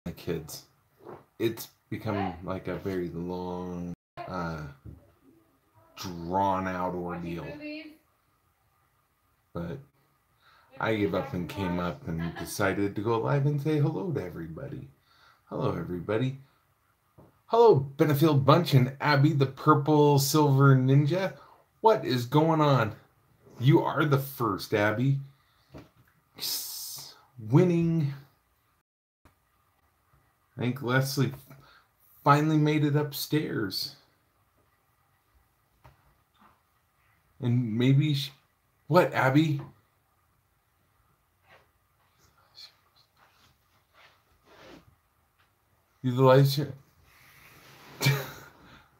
My kids. It's become like a very long, drawn out ordeal. But I gave up and came up and decided to go live and say hello to everybody. Hello, everybody. Hello, Benefield Bunch and Abby, the purple silver ninja. What is going on? You are the first, Abby. Winning. I think Leslie finally made it upstairs. And maybe what, Abby? You the live stream?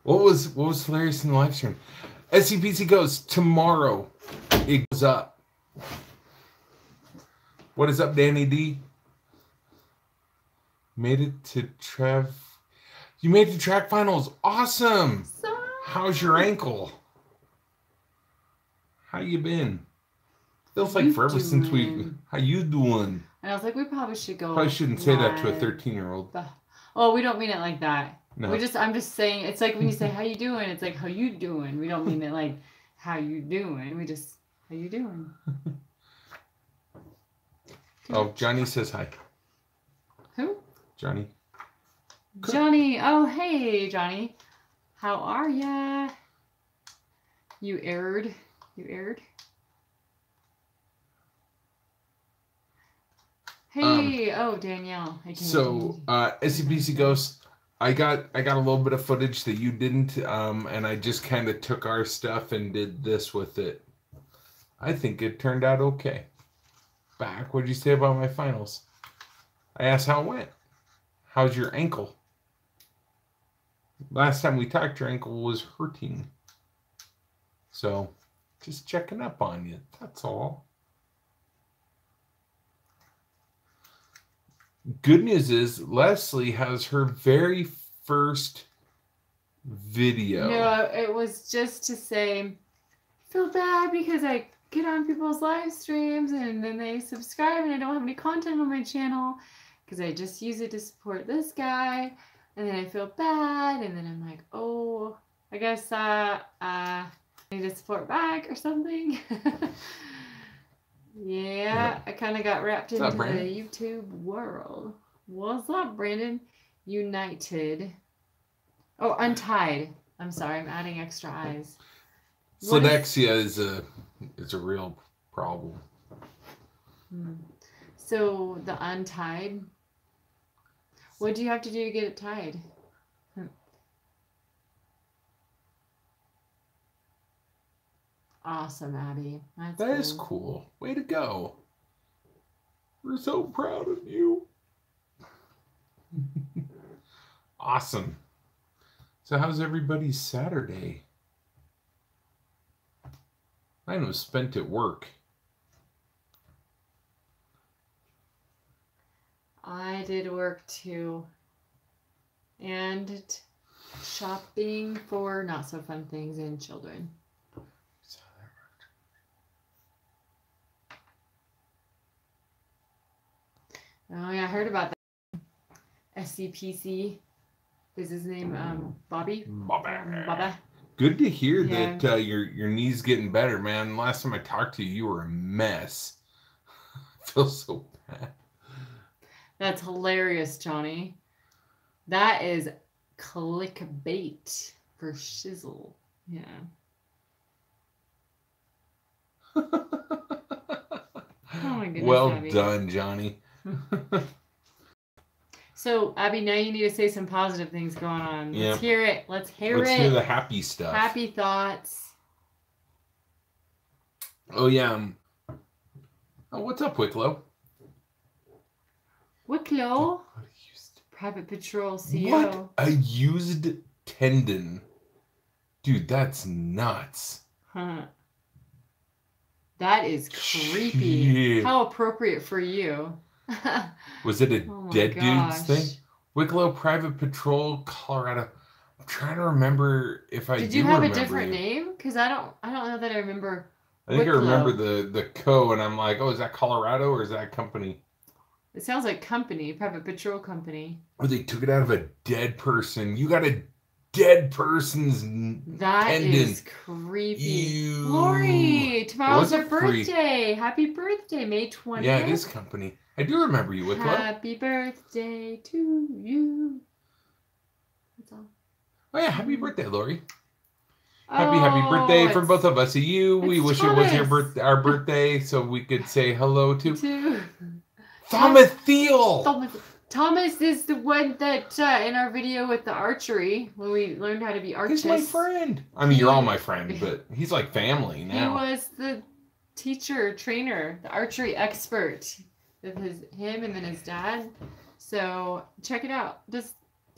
What was hilarious in the live stream? SCPC goes tomorrow. It goes up. What is up, Danny D? Made it to You made it to track finals. Awesome. How's your ankle? How you been? Feels like forever since we. How you doing? And I was like, we probably should go. Probably shouldn't say that to a 13-year-old. Oh, we don't mean it like that. No. I'm just saying, it's like when you say, how you doing? It's like, how you doing? We don't mean it like, how you doing? We just, how you doing? Oh, Johnny says hi. Who? Johnny. Johnny. Oh, hey, Johnny. How are ya? You aired. Hey, Danielle. So, SCPC Ghost, I got a little bit of footage that you didn't, and I just kind of took our stuff and did this with it. I think it turned out okay. Back, what did you say about my finals? I asked how it went. How's your ankle? Last time we talked, your ankle was hurting. So, just checking up on you. That's all. Good news is Leslie has her very first video. No, it was just to say, I feel bad because I get on people's live streams and then they subscribe and I don't have any content on my channel because I just use it to support this guy. And then I feel bad and then I'm like, oh, I guess I need to support back or something. Yeah, I kind of got wrapped into the YouTube world. What's up, Brandon? United. Oh, Untied. I'm sorry, I'm adding extra eyes. Slydexia is a real problem. So the Untied. What do you have to do to get it tied? Awesome, Abby. That is cool. Way to go. We're so proud of you. Awesome. So how's everybody's Saturday? Mine was spent at work. I did work too. And shopping for not so fun things and children. Oh yeah, I heard about that. SCPC. Is his name Bobby? Bobby. Good to hear that your knee's getting better, man. Last time I talked to you, you were a mess. I feel so bad. That's hilarious, Johnny. That is clickbait for shizzle. Yeah. Oh my goodness. Well Abby. done, Johnny. So, Abby, now you need to say some positive things going on. Yeah. Let's hear it. Let's hear the happy stuff. Happy thoughts. Oh, yeah. Oh, what's up, Wicklow? Wicklow? Private Patrol CEO. What? A used tendon. Dude, that's nuts. Huh. That is creepy. Yeah. How appropriate for you. Was it a dead dude's thing? Wicklow Private Patrol, Colorado. I'm trying to remember if I did you have a different name? Because I don't know that I remember. I think Wicklow. I remember the co, and I'm like, oh, is that Colorado or is that company? It sounds like company, private patrol company. Or they took it out of a dead person. You got a dead person's That tendon. is creepy. Ew. Lori, tomorrow's your Wasn't free. birthday. Happy birthday, May 20th. Yeah, it is company. I do remember you, Wicklow. Happy birthday to you. That's all. Oh yeah, happy birthday, Lori. Happy Oh, birthday from both of us. You, we it's wish it was Thomas. our birthday so we could say hello to Thomas. Thiel. Thomas is the one that in our video with the archery, when we learned how to be archers. He's my friend. I mean, you're all my friend, but he's like family now. He was the teacher, trainer, the archery expert with him and then his dad. So check it out.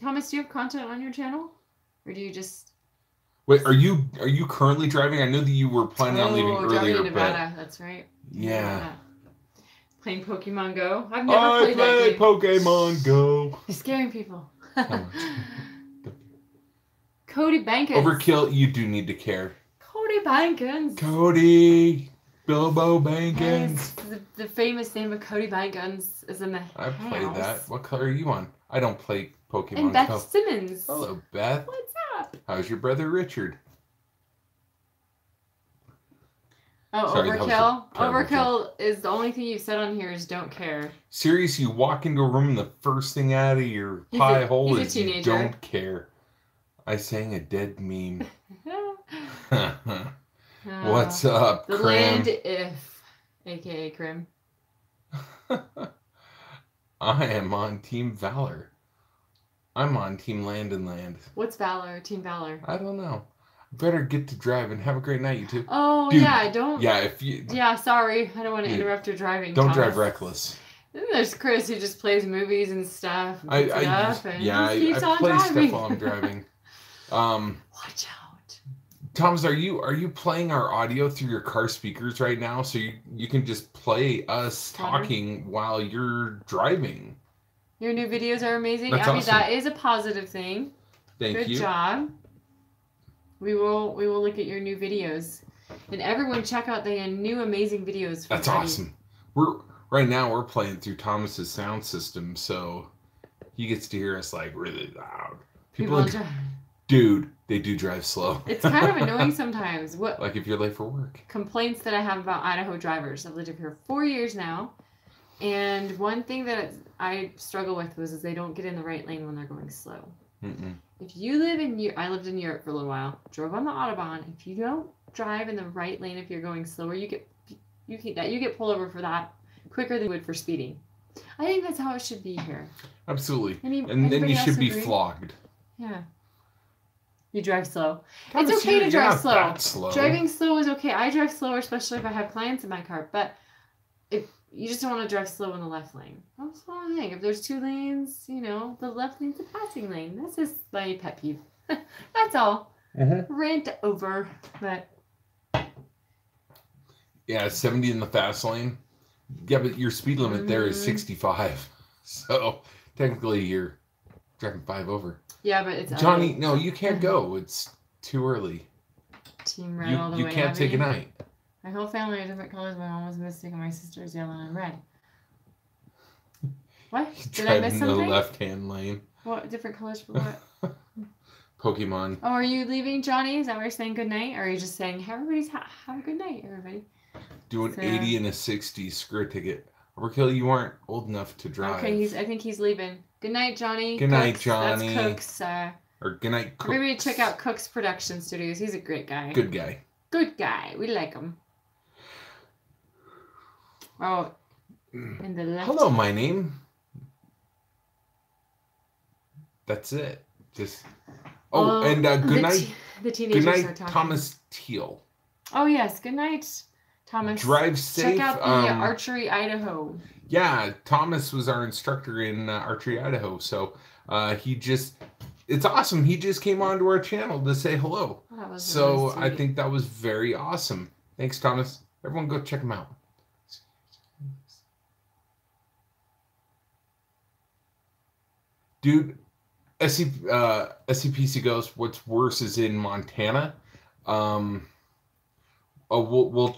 Thomas, do you have content on your channel? Or do you just... Wait, are you currently driving? I know that you were planning on leaving earlier. Driving in Nevada, that's right. Yeah. Playing Pokemon Go. I've never played that game. Pokemon Go. You're scaring people. Cody Bankins. Overkill, you do need to care. Cody Bankins. Cody. Bilbo Bankins. Yes, the famous name of Cody Bankins is in the I've played house. that. What color are you on? I don't play Pokemon And Beth Go. Simmons. Hello, Beth. What's up? How's your brother Richard? Oh, Sorry, that was a overkill. terrible Overkill is the only thing you've said on here is don't care. Serious, you walk into a room and the first thing out of your pie hole he's is a you teenager. don't care. I sang a dead meme. What's up, The Crim? Land If, aka Crim. I am on Team Valor. I'm on Team Land and Land. What's Valor? Team Valor. I don't know. Better get to driving. Have a great night, you two. Oh, Dude, yeah, don't... Yeah, if you... Yeah, sorry. I don't want to Dude, interrupt your driving, Don't Thomas. drive reckless. Then there's Chris who just plays movies and stuff. And puts it up and I keeps on play driving. stuff while I'm driving. Watch out. Thomas, are you playing our audio through your car speakers right now, so you can just play us talking while you're driving? Your new videos are amazing. That's Abby, awesome. that is a positive thing. Thank you. Good job. We will look at your new videos. And everyone check out the new amazing videos. That's Abby. awesome. Right now we're playing through Thomas's sound system, so he gets to hear us like really loud. Dude, they do drive slow. It's kind of annoying sometimes. Like if you're late for work. Complaints that I have about Idaho drivers. I've lived here 4 years now. And one thing that I struggle with is they don't get in the right lane when they're going slow. Mm-mm. If you live I lived in Europe for a little while, drove on the Autobahn. If you don't drive in the right lane if you're going slower, you get pulled over for that quicker than you would for speeding. I think that's how it should be here. Absolutely. And then you should be flogged. Yeah. You drive slow. Thomas, it's okay to drive slow. That slow. Driving slow is okay. I drive slower, especially if I have clients in my car. But if you just don't want to drive slow in the left lane. That's the only thing. If there's 2 lanes, the left lane's a passing lane. That's just my pet peeve. That's all. Mm-hmm. Rant over. But yeah, 70 in the fast lane. Yeah, but your speed limit there is 65. So technically you're driving 5 over. Yeah, but it's Johnny, no, you can't go. It's too early. Team red all the way. You can't take a night. My whole family are different colors. My mom was a mistake, and my sister is yellow and red. What? Did I miss something? In the left-hand lane. What? Different colors for what? Pokemon. Oh, are you leaving, Johnny? Is that why you're saying good night? Or are you just saying, have a good night, everybody? Doing 80 and a 60. Screw a ticket. Overkill, you aren't old enough to drive. Okay, I think he's leaving. Good night, Johnny. Good night, Johnny. That's Cooks. Or good night, Cooks. Everybody check out Cooks Production Studios. He's a great guy. Good guy. Good guy. We like him. Oh, in the left. Hello, my name. That's it. Just. Oh, and good night. The teenagers good are night, talking. Thomas Teal. Oh yes, good night, Thomas. Drive safe. Check out the Archery Idaho. Yeah, Thomas was our instructor in Archery Idaho, so it's awesome. He just came onto our channel to say hello. Oh, that was so really I sweet. think that was very awesome. Thanks, Thomas. Everyone go check him out. Dude, SCPC goes, what's worse is in Montana. We'll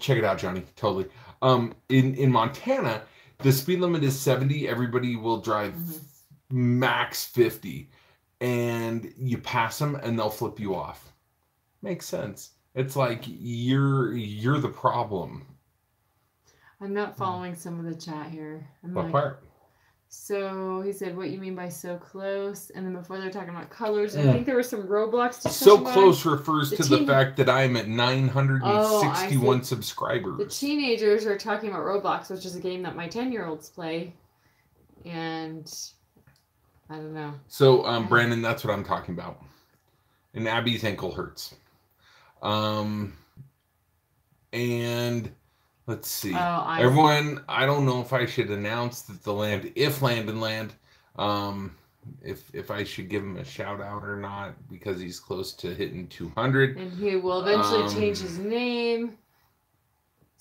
check it out, Johnny. Totally. In Montana, the speed limit is 70. Everybody will drive max 50, and you pass them and they'll flip you off. Makes sense. It's like you're the problem. I'm not following some of the chat here. What part? So he said, "What you mean by so close?" And then before they're talking about colors, I think there was some Roblox discussion. So close refers to the fact that I'm at 961 subscribers. The teenagers are talking about Roblox, which is a game that my 10-year-olds play, and I don't know. So Brandon, that's what I'm talking about. And Abby's ankle hurts. And let's see. Everyone, I don't know if I should announce that if Landon, if I should give him a shout out or not, because he's close to hitting 200. And he will eventually change his name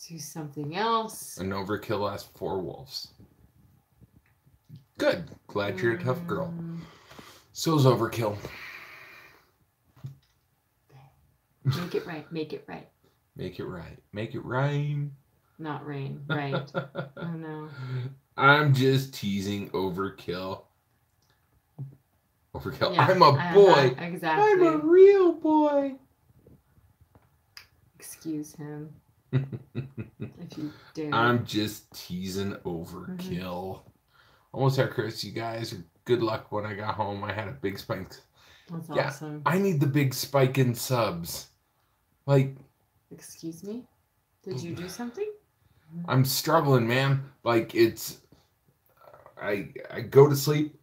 to something else. An overkill has 4 wolves. Good. Glad you're a tough girl. So's overkill. Make it right. Make it right. Make it right. Make it rain. Not rain. Right. Oh no. I'm just teasing overkill. Overkill. Yeah, I'm a boy. Exactly. I'm a real boy. Excuse him. If you dare. I'm just teasing overkill. Almost there, Chris. You guys, good luck when I got home. I had a big spike. That's awesome. I need the big spike in subs. Like. Excuse me? Did you do something? I'm struggling, man. Like, it's. I go to sleep.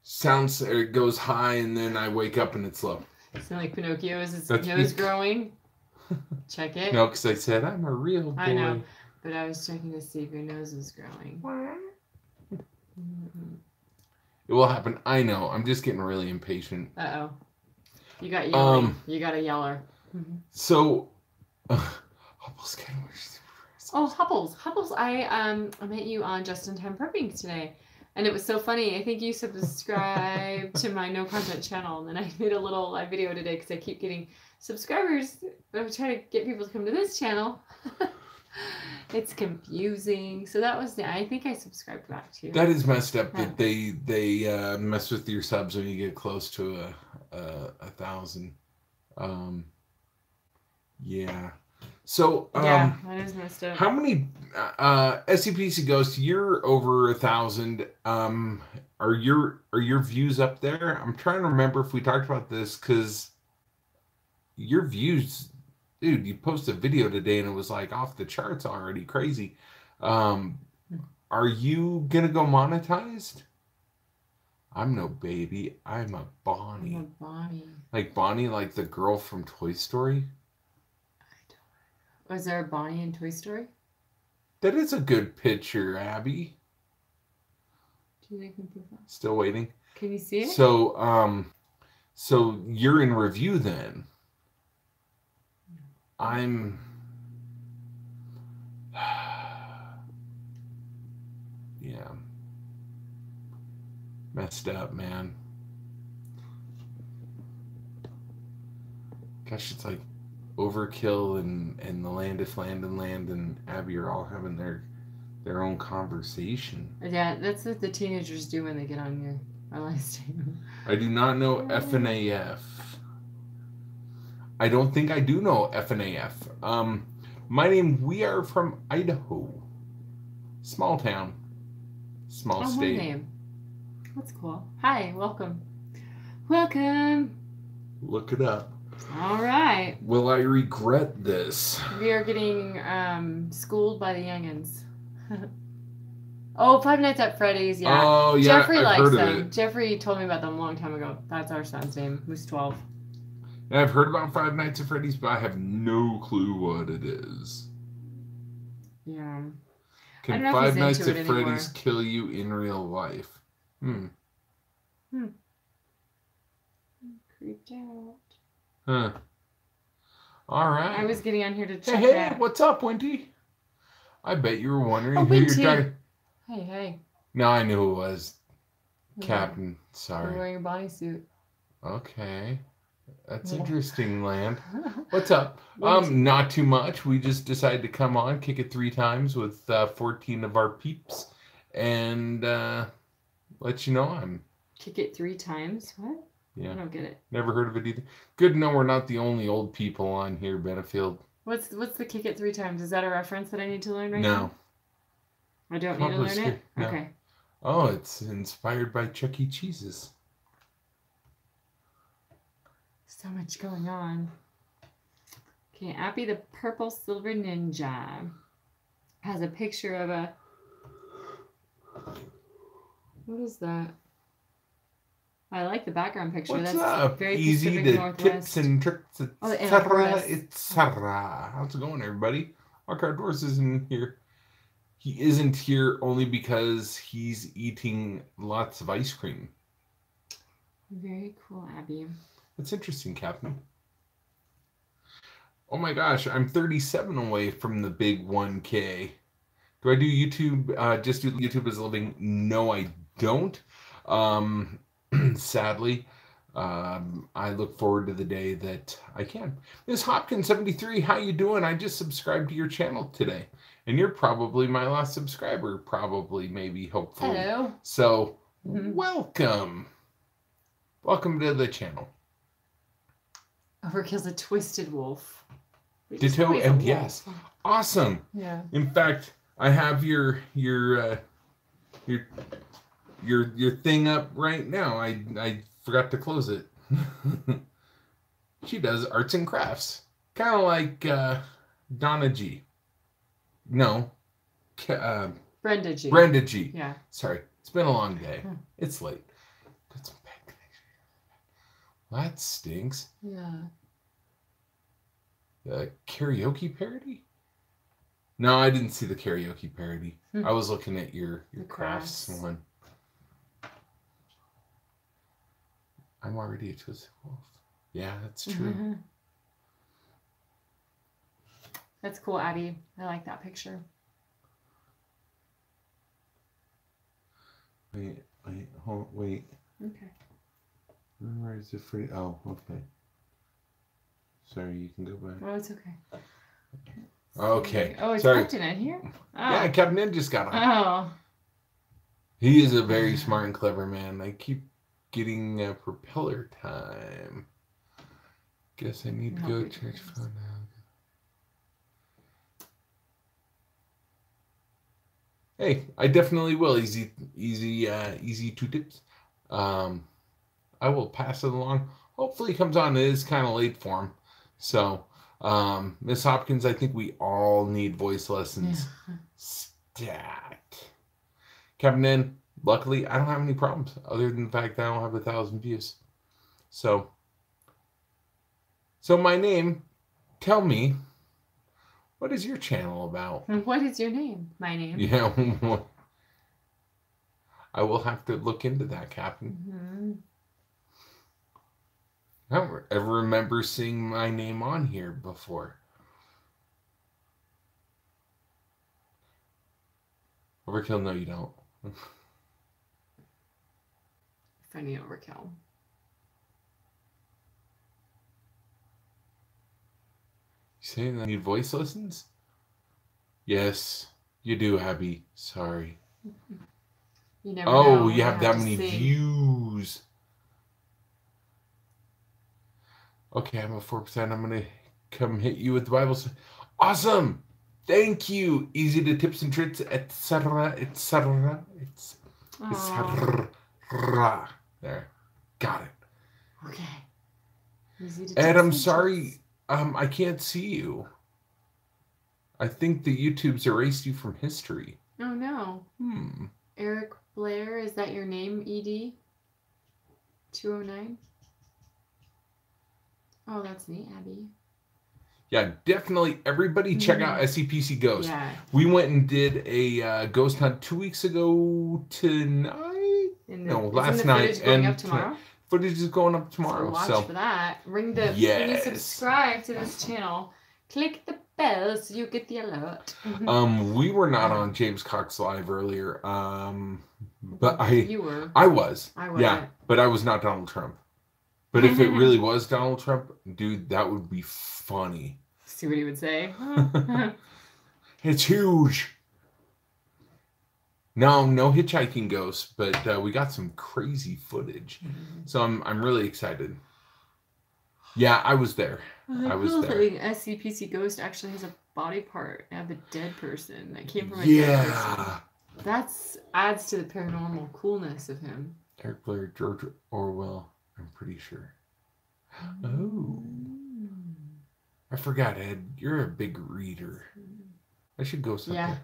It goes high, and then I wake up and it's low. Sound like Pinocchio is his nose growing? Check it. No, because I said I'm a real boy. I know, but I was checking to see if your nose was growing. It will happen. I know. I'm just getting really impatient. Uh-oh. You got yelling. You got a yeller. So, Hubble's getting Hubble's. I met you on Just in Time Prepping today. And it was so funny. I think you subscribed to my no content channel, and then I made a video today because I keep getting subscribers. I'm trying to get people to come to this channel. It's confusing. So that was I think I subscribed back to you. That is messed up that they mess with your subs when you get close to 1,000. Yeah. So yeah, that is messed up. How many SCPC Ghost? You're over 1,000. Are your views up there? I'm trying to remember if we talked about this because your views, dude. You posted a video today and it was like off the charts already, crazy. Are you gonna go monetized? I'm no baby. I'm a Bonnie. I'm a Bonnie. Like Bonnie, like the girl from Toy Story. Was there a Bonnie in Toy Story? That is a good picture, Abby. Do you think we can prove that? Still waiting. Can you see it? So, so you're in review then. I'm. Yeah. Messed up, man. Gosh, it's like Overkill and the Land if Land and Abby are all having their own conversation. Yeah, that's what the teenagers do when they get on our live stream. I do not know FNAF. I don't think I do know FNAF. We are from Idaho. Small town. Small state. My name. That's cool. Hi, welcome. Welcome. Look it up. All right. Will I regret this? We are getting schooled by the youngins. Five Nights at Freddy's, yeah. Oh, yeah, Jeffrey I've likes heard them. of it. Jeffrey told me about them a long time ago. That's our son's name, who's 12. And I've heard about Five Nights at Freddy's, but I have no clue what it is. Yeah. Can Five Nights at Freddy's kill you in real life? Creeped out. Huh. All right. I was getting on here to check Hey, that. what's up, Wendy? I bet you were wondering who Wendy. you're talking. Hey. No, I knew who it was. Yeah. Captain. Sorry. You're wearing a bodysuit. Okay. That's interesting, Land. What's up? Not too much. We just decided to come on, kick it 3 times with 14 of our peeps. and let you know I'm. Kick it 3 times. What? Yeah. I don't get it. Never heard of it either. Good to know we're not the only old people on here, Benefield. What's the kick it 3 times? Is that a reference that I need to learn right No. now? I don't need to learn it? No. Okay. Oh, it's inspired by Chuck E. Cheese's. So much going on. Okay, Abby the Purple Silver Ninja has a picture of a... What is that? I like the background picture. What's That's up? very Easy Pacific to Northwest. tips and tricks, Oh, etc. the etc. How's it going, everybody? Mark Outdoors isn't here. He isn't here only because he's eating lots of ice cream. Very cool, Abby. That's interesting, Captain. Oh my gosh, I'm 37 away from the big 1K. Do I do YouTube? Just do YouTube as a living? No, I don't. Sadly, I look forward to the day that I can. Miss Hopkins 73, how you doing? I just subscribed to your channel today, and you're probably my last subscriber. Probably, maybe, hopefully. Hello. So, welcome. Welcome to the channel. Overkill's a twisted wolf. Ditto, and yes, awesome. Yeah. In fact, I have your thing up right now. I forgot to close it. She does arts and crafts, kind of like Donna G. No, Brenda G. Brenda G. Yeah. Sorry, it's been a long day. It's late. Got some bad connection. Well, that stinks. Yeah. Karaoke parody? No, I didn't see the karaoke parody. I was looking at your crafts one. I'm already a twisted wolf. Yeah, that's true. That's cool, Abby. I like that picture. Wait. Okay. Where is it free? Oh, okay. Sorry, you can go back. Oh, it's okay. Okay. Oh, it's Sorry. Captain in here? Oh. Yeah, Captain Ed just got on. Oh. He is a very smart and clever man. I keep getting propeller time. Guess I need to go church for now. Hey, I definitely will. Easy 2 tips. I will pass it along. Hopefully, it comes on. It is kind of late for him. So, Miss Hopkins, I think we all need voice lessons. Yeah. Stat. Captain N, luckily, I don't have any problems other than the fact that I don't have 1,000 views. So my name, tell me, what is your channel about? What is your name? My name? Yeah. I will have to look into that, Captain. Mm-hmm. I don't ever remember seeing my name on here before. Overkill, no, you don't. Funny Overkill. You saying I need voice lessons? Yes, you do, Abby. Sorry. You never know. You have that many views. Okay, I'm at 4%. I'm going to come hit you with the Bible. Awesome. Thank you. Easy to tips and tricks, etc., etc. There. Got it. Okay. Easy to Ed, I'm sorry. I can't see you. I think the YouTube's erased you from history. Oh, no. Eric Blair, is that your name, ED? 209? Oh, that's me, Abby. Yeah, definitely. Everybody check out SCPC Ghost. Yeah. We went and did a ghost hunt 2 weeks ago tonight. Last night. Footage going up tomorrow? Footage is going up tomorrow. So watch for that. When you subscribe to this channel, click the bell so you get the alert. We were not on James Cox Live earlier. But You were. I was. I wasn't. Yeah, but I was not Donald Trump. But if it really was Donald Trump, dude, that would be funny. See what he would say. It's huge. No, no hitchhiking ghosts, but we got some crazy footage. So I'm really excited. Yeah, I was there. I was there. Thing, SCPC Ghost actually has a body part of a dead person that came from a dead person. That's adds to the paranormal coolness of him. Eric Blair, George Orwell, I'm pretty sure. Oh. I forgot, Ed. You're a big reader. I should go someday.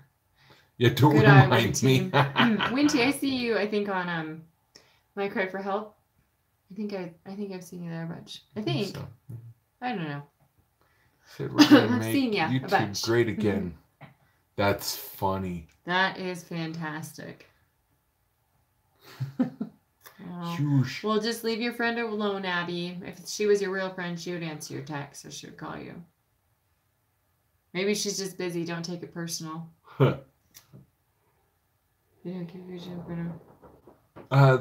Yeah, don't remind me. Winty, I see you, I think, on My Cry for Help. I think I've seen you there a bunch. I think. So. I don't know. Said we're gonna make YouTube great again. That's funny. That is fantastic. Well, just leave your friend alone, Abby. If she was your real friend, she would answer your text or she would call you. Maybe she's just busy. Don't take it personal. The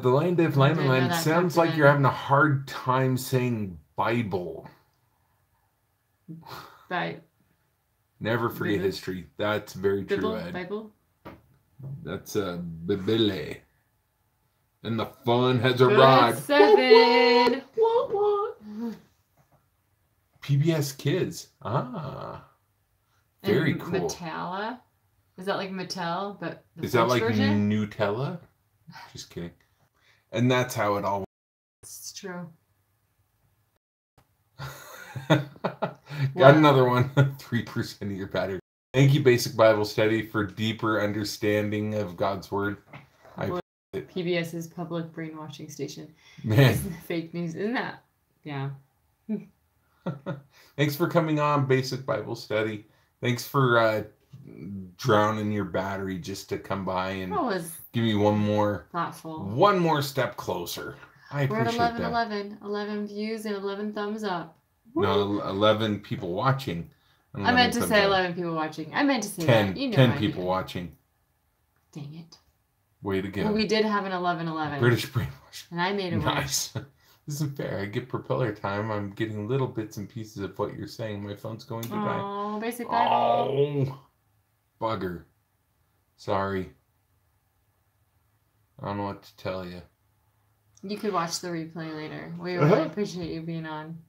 Land of Land sounds like you're having a hard time saying Bible. Right. Never forget history. That's very true, Ed. Bible? That's a Bible. And the fun has arrived. 7. What? PBS Kids. Ah. Very cool. Mattel. Is that like Mattel, but is that like Nutella? Just kidding. And that's how it all. It's true. Got another one. 3% of your battery. Thank you, Basic Bible Study, for deeper understanding of God's Word. PBS's public brainwashing station. Man. Fake news. Isn't that? Yeah. Thanks for coming on, Basic Bible Study. Thanks for drowning your battery just to come by and give me one more step closer. I appreciate that. We're at 11 views and 11 thumbs up. No, 11 people watching. I meant to say 11 people watching. I meant to say 10, that. You know 10 people watching. Dang it. Way to go. Well, we did have an 11-11. British brainwash. And I made it nice. This isn't fair. I get propeller time. I'm getting little bits and pieces of what you're saying. My phone's going to die. Oh, Basic Bible. Oh, bugger. Sorry. I don't know what to tell you. You could watch the replay later. We really appreciate you being on.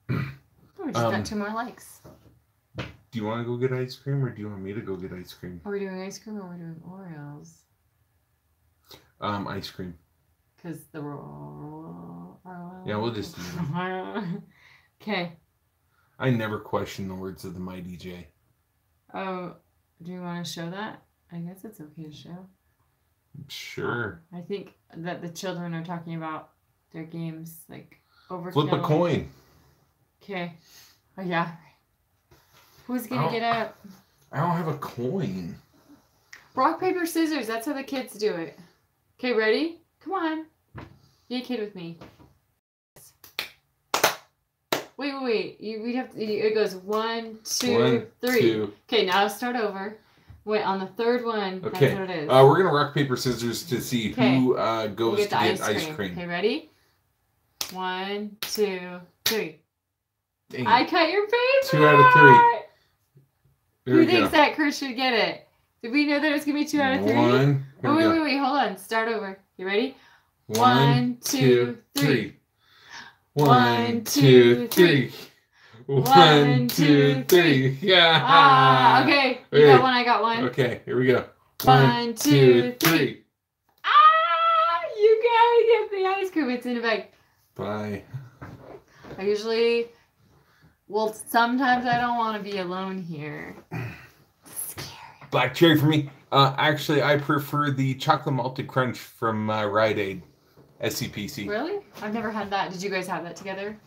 Oh, we just got 2 more likes. Do you want to go get ice cream, or do you want me to go get ice cream? Are we doing ice cream, or are we doing Oreos? Ice cream. Because the yeah, we'll just do it. Okay. I never question the words of the Mighty J. Oh, do you want to show that? I guess it's okay to show. Sure. I think that the children are talking about their games, like overkill. Flip a coin. Okay. Oh, yeah. Who's going to get up? I don't have a coin. Rock, paper, scissors. That's how the kids do it. Okay, ready? Come on. Be a kid with me. Wait. We'd have to, it goes 1, 2, 3. Okay, now start over. Wait, on the third one, okay. That's what it is. We're going to rock, paper, scissors to see who goes to get ice cream. Okay, ready? 1, 2, 3. Dang. I cut your paper! 2 out of 3. Who thinks that Kurt should get it? Did we know that it was going to be 2 out of 3? 1. Oh, wait. Hold on. Start over. You ready? 1, 2, 3. 1, 2, 3. 1, 2, 3. Yeah. Okay. You got one. I got one. Okay. Here we go. 1, 2, 3. You gotta get the ice cream. It's in a bag. Bye. I usually, sometimes I don't want to be alone here. It's scary. Black cherry for me. Actually, I prefer the chocolate malted crunch from Rite Aid. SCPC. Really? I've never had that. Did you guys have that together?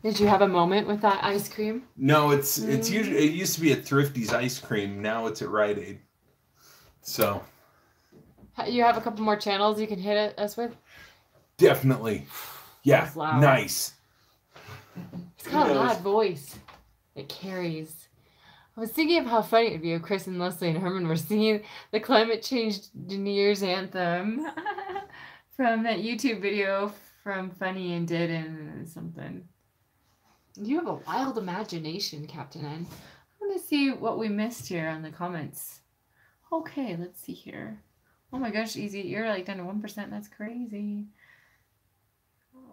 Did you have a moment with that ice cream? No, it's usually, it used to be at Thrifty's ice cream. Now it's at Rite Aid. So. You have a couple more channels you can hit us with? Definitely. Yeah. Nice. It's got a loud voice. It carries. I was thinking of how funny it would be if Chris and Leslie and Herman were singing the Climate Change New Year's anthem. From that YouTube video from Funny and Did and something. You have a wild imagination, Captain N. I want to see what we missed here on the comments. Okay, let's see here. Oh my gosh, easy. You're like down to 1%. That's crazy.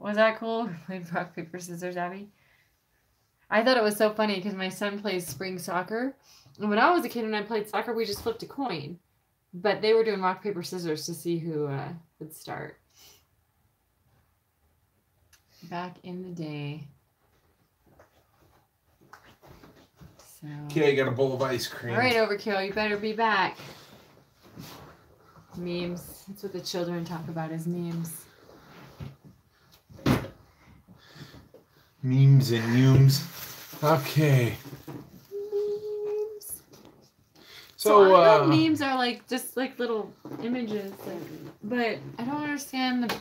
Was that cool? We played rock, paper, scissors, Abby. I thought it was so funny because my son plays spring soccer. And when I was a kid and I played soccer, we just flipped a coin. But they were doing rock, paper, scissors to see who would start. Back in the day. So. Okay, I got a bowl of ice cream. All right, Overkill, you better be back. Memes. That's what the children talk about is memes. Memes and memes. Okay. Memes. So I know memes are like just like little images, but I don't understand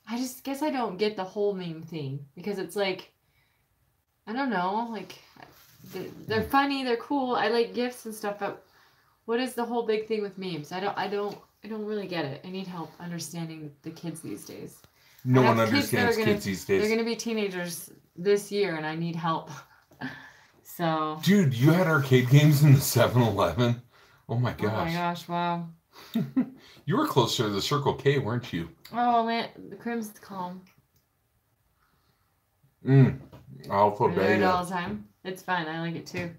I just guess I don't get the whole meme thing because it's like I don't know, like they're funny, they're cool. I like GIFs and stuff, but what is the whole big thing with memes? I don't really get it. I need help understanding the kids these days. No one understands kids these days. They're going to be teenagers this year, and I need help. So. Dude, you had arcade games in the 7-Eleven? Oh my gosh. Oh my gosh, wow. You were closer to the Circle K, weren't you? Oh man, the Crim's calm. I'll put it all the time. It's fun. I like it too.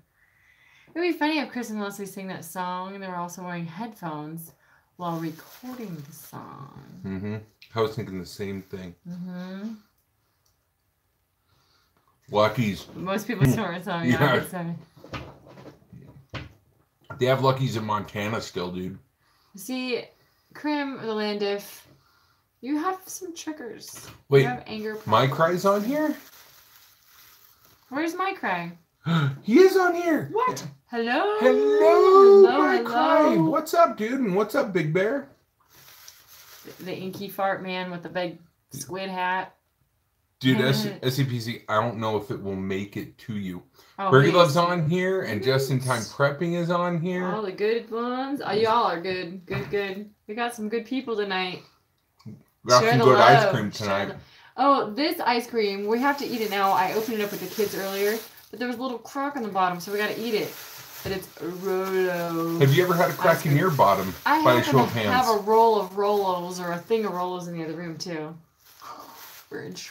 It would be funny if Chris and Leslie sing that song and they were also wearing headphones while recording the song. Mm-hmm. I was thinking the same thing. Mm-hmm. Lucky's. Most people snore a song. Yeah. They have Lucky's in Montana still, dude. See, Crim or the Landiff, you have some triggers. Wait, you have anger problems. My Cry's on here? Where's My Cry? He is on here. What? Yeah. Hello? Hello, My Cry. What's up, dude? And what's up, Big Bear? The inky fart man with the big squid hat. Dude, SCPC, I don't know if it will make it to you. Oh, Bergie Love's on here, and Just in Time Prepping is on here. All the good ones. Oh, y'all are good. Good. We got some good people tonight. We got some good ice cream tonight. Oh, this ice cream, we have to eat it now. I opened it up with the kids earlier, but there was a little crack on the bottom, so we got to eat it. But it's Rolo. Have you ever had a crack in your bottom? By a show of hands. I have a roll of Rolos or a thing of Rolos in the other room, too.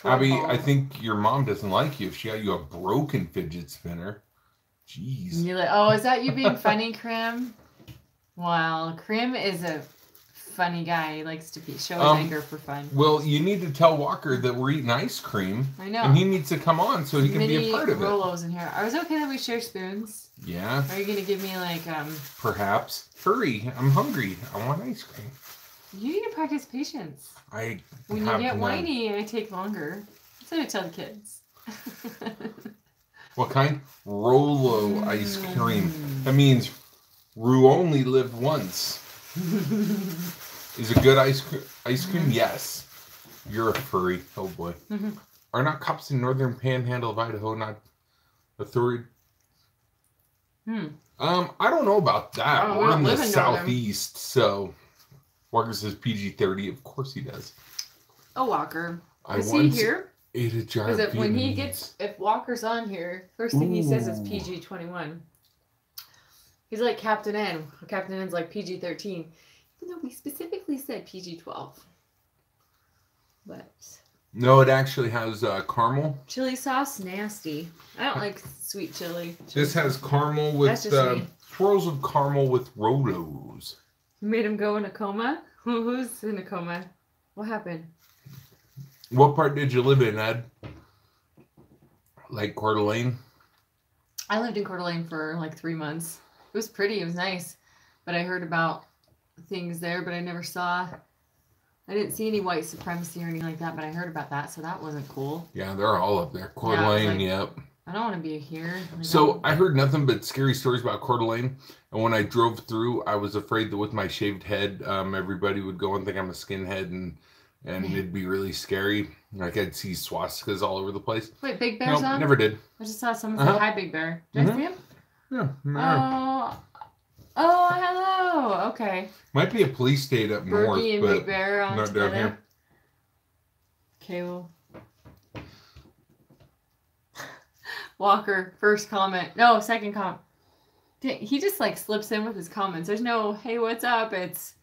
Abby, I think your mom doesn't like you if she got you a broken fidget spinner. Jeez. And you're like, oh, is that you being funny, Crim? Well, Crim is a funny guy. He likes to show his anger for fun. Well, you need to tell Walker that we're eating ice cream. I know. And he needs to come on so he can be a part of it. Rolos in here. Is it okay that we share spoons? Yeah. Are you going to give me Perhaps. Hurry. I'm hungry. I want ice cream. You need to practice patience. When you get whiny, I take longer. That's what I tell the kids. What kind? Rolo ice cream. That means Rue only lived once. Is it good ice cream? Yes. You're a furry. Oh boy. Are not cops in northern panhandle of Idaho not authority? I don't know about that. We're in the southeast, so Walker says PG-30. Of course he does. Oh, Walker. Is he here? Ate a jar of Because when he gets, if Walker's on here, first thing he says is PG-21. He's like Captain N. Captain N's like PG-13. Even though we specifically said PG-12. But. No, it actually has caramel. Chili sauce, nasty. I don't like sweet chili. This has caramel with swirls of caramel with Rolos. You made him go in a coma? Who's in a coma? What happened? What part did you live in, Ed? Like Coeur d'Alene? I lived in Coeur d'Alene for like 3 months. It was pretty. It was nice. But I heard about things there, but I never saw. I didn't see any white supremacy or anything like that, but I heard about that, so that wasn't cool. Yeah, they're all up there. Coeur d'Alene, yep. I don't want to be here. So I heard nothing but scary stories about Coeur d'Alene, and when I drove through, I was afraid that with my shaved head, everybody would go and think I'm a skinhead, and it'd be really scary. Like I'd see swastikas all over the place. Wait, Big Bear's on? Never did. I just saw someone say, hi, Big Bear. Did I see him? Yeah. Oh, hello. Okay. Might be a police state up north, Bergie and but Big Bear on not down here. Okay, well. Walker, first comment. No, second comment. He just like slips in with his comments. There's no, hey, what's up? It's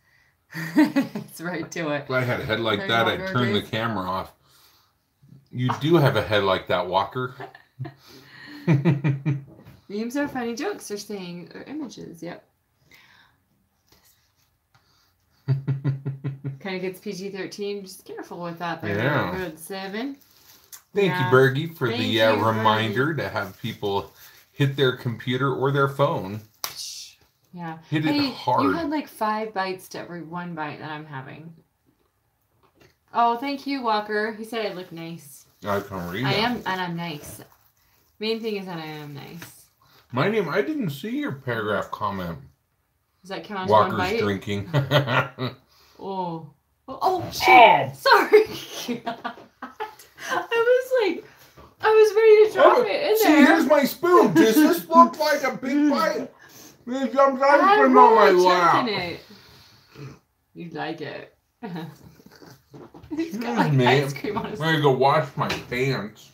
it's right to it. If I had a head like Very that, long I'd turn the days. camera off. You do have a head like that, Walker. Memes are funny jokes, they're saying, or images, yep. Kind of gets PG-13. Just careful with that there. Yeah. Good 7. Thank you, Bergie, for Thank the you, reminder to have people hit their computer or their phone. Yeah. Hit it hard. You had like 5 bites to every 1 bite that I'm having. Oh, thank you, Walker. He said I look nice. I can read I that. am, and I'm nice. Main thing is that I am nice. My name, I didn't see your paragraph comment. Does that count as Walker's 1 bite? drinking. Oh. Oh, shit. Sorry. I was ready to drop it in See, there. here's my spoon. Does this look like a big bite? It jumps ice I cream on my really lap. chunking it. You'd like it. He's got like Man, ice cream on his. I'm gonna go wash my pants.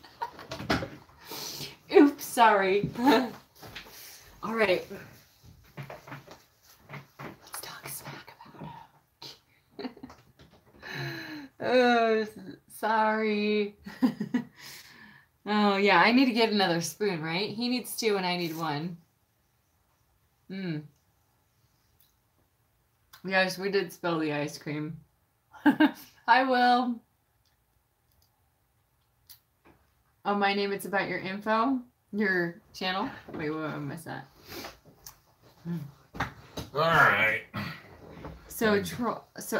Oops, sorry. All right. Let's talk smack about it. Oh, sorry. Oh yeah, I need to get another spoon, right? He needs 2 and I need 1. Guys, we did spill the ice cream. I will. Oh, my name, it's about your info, your channel. Wait, I missed that. All right. So,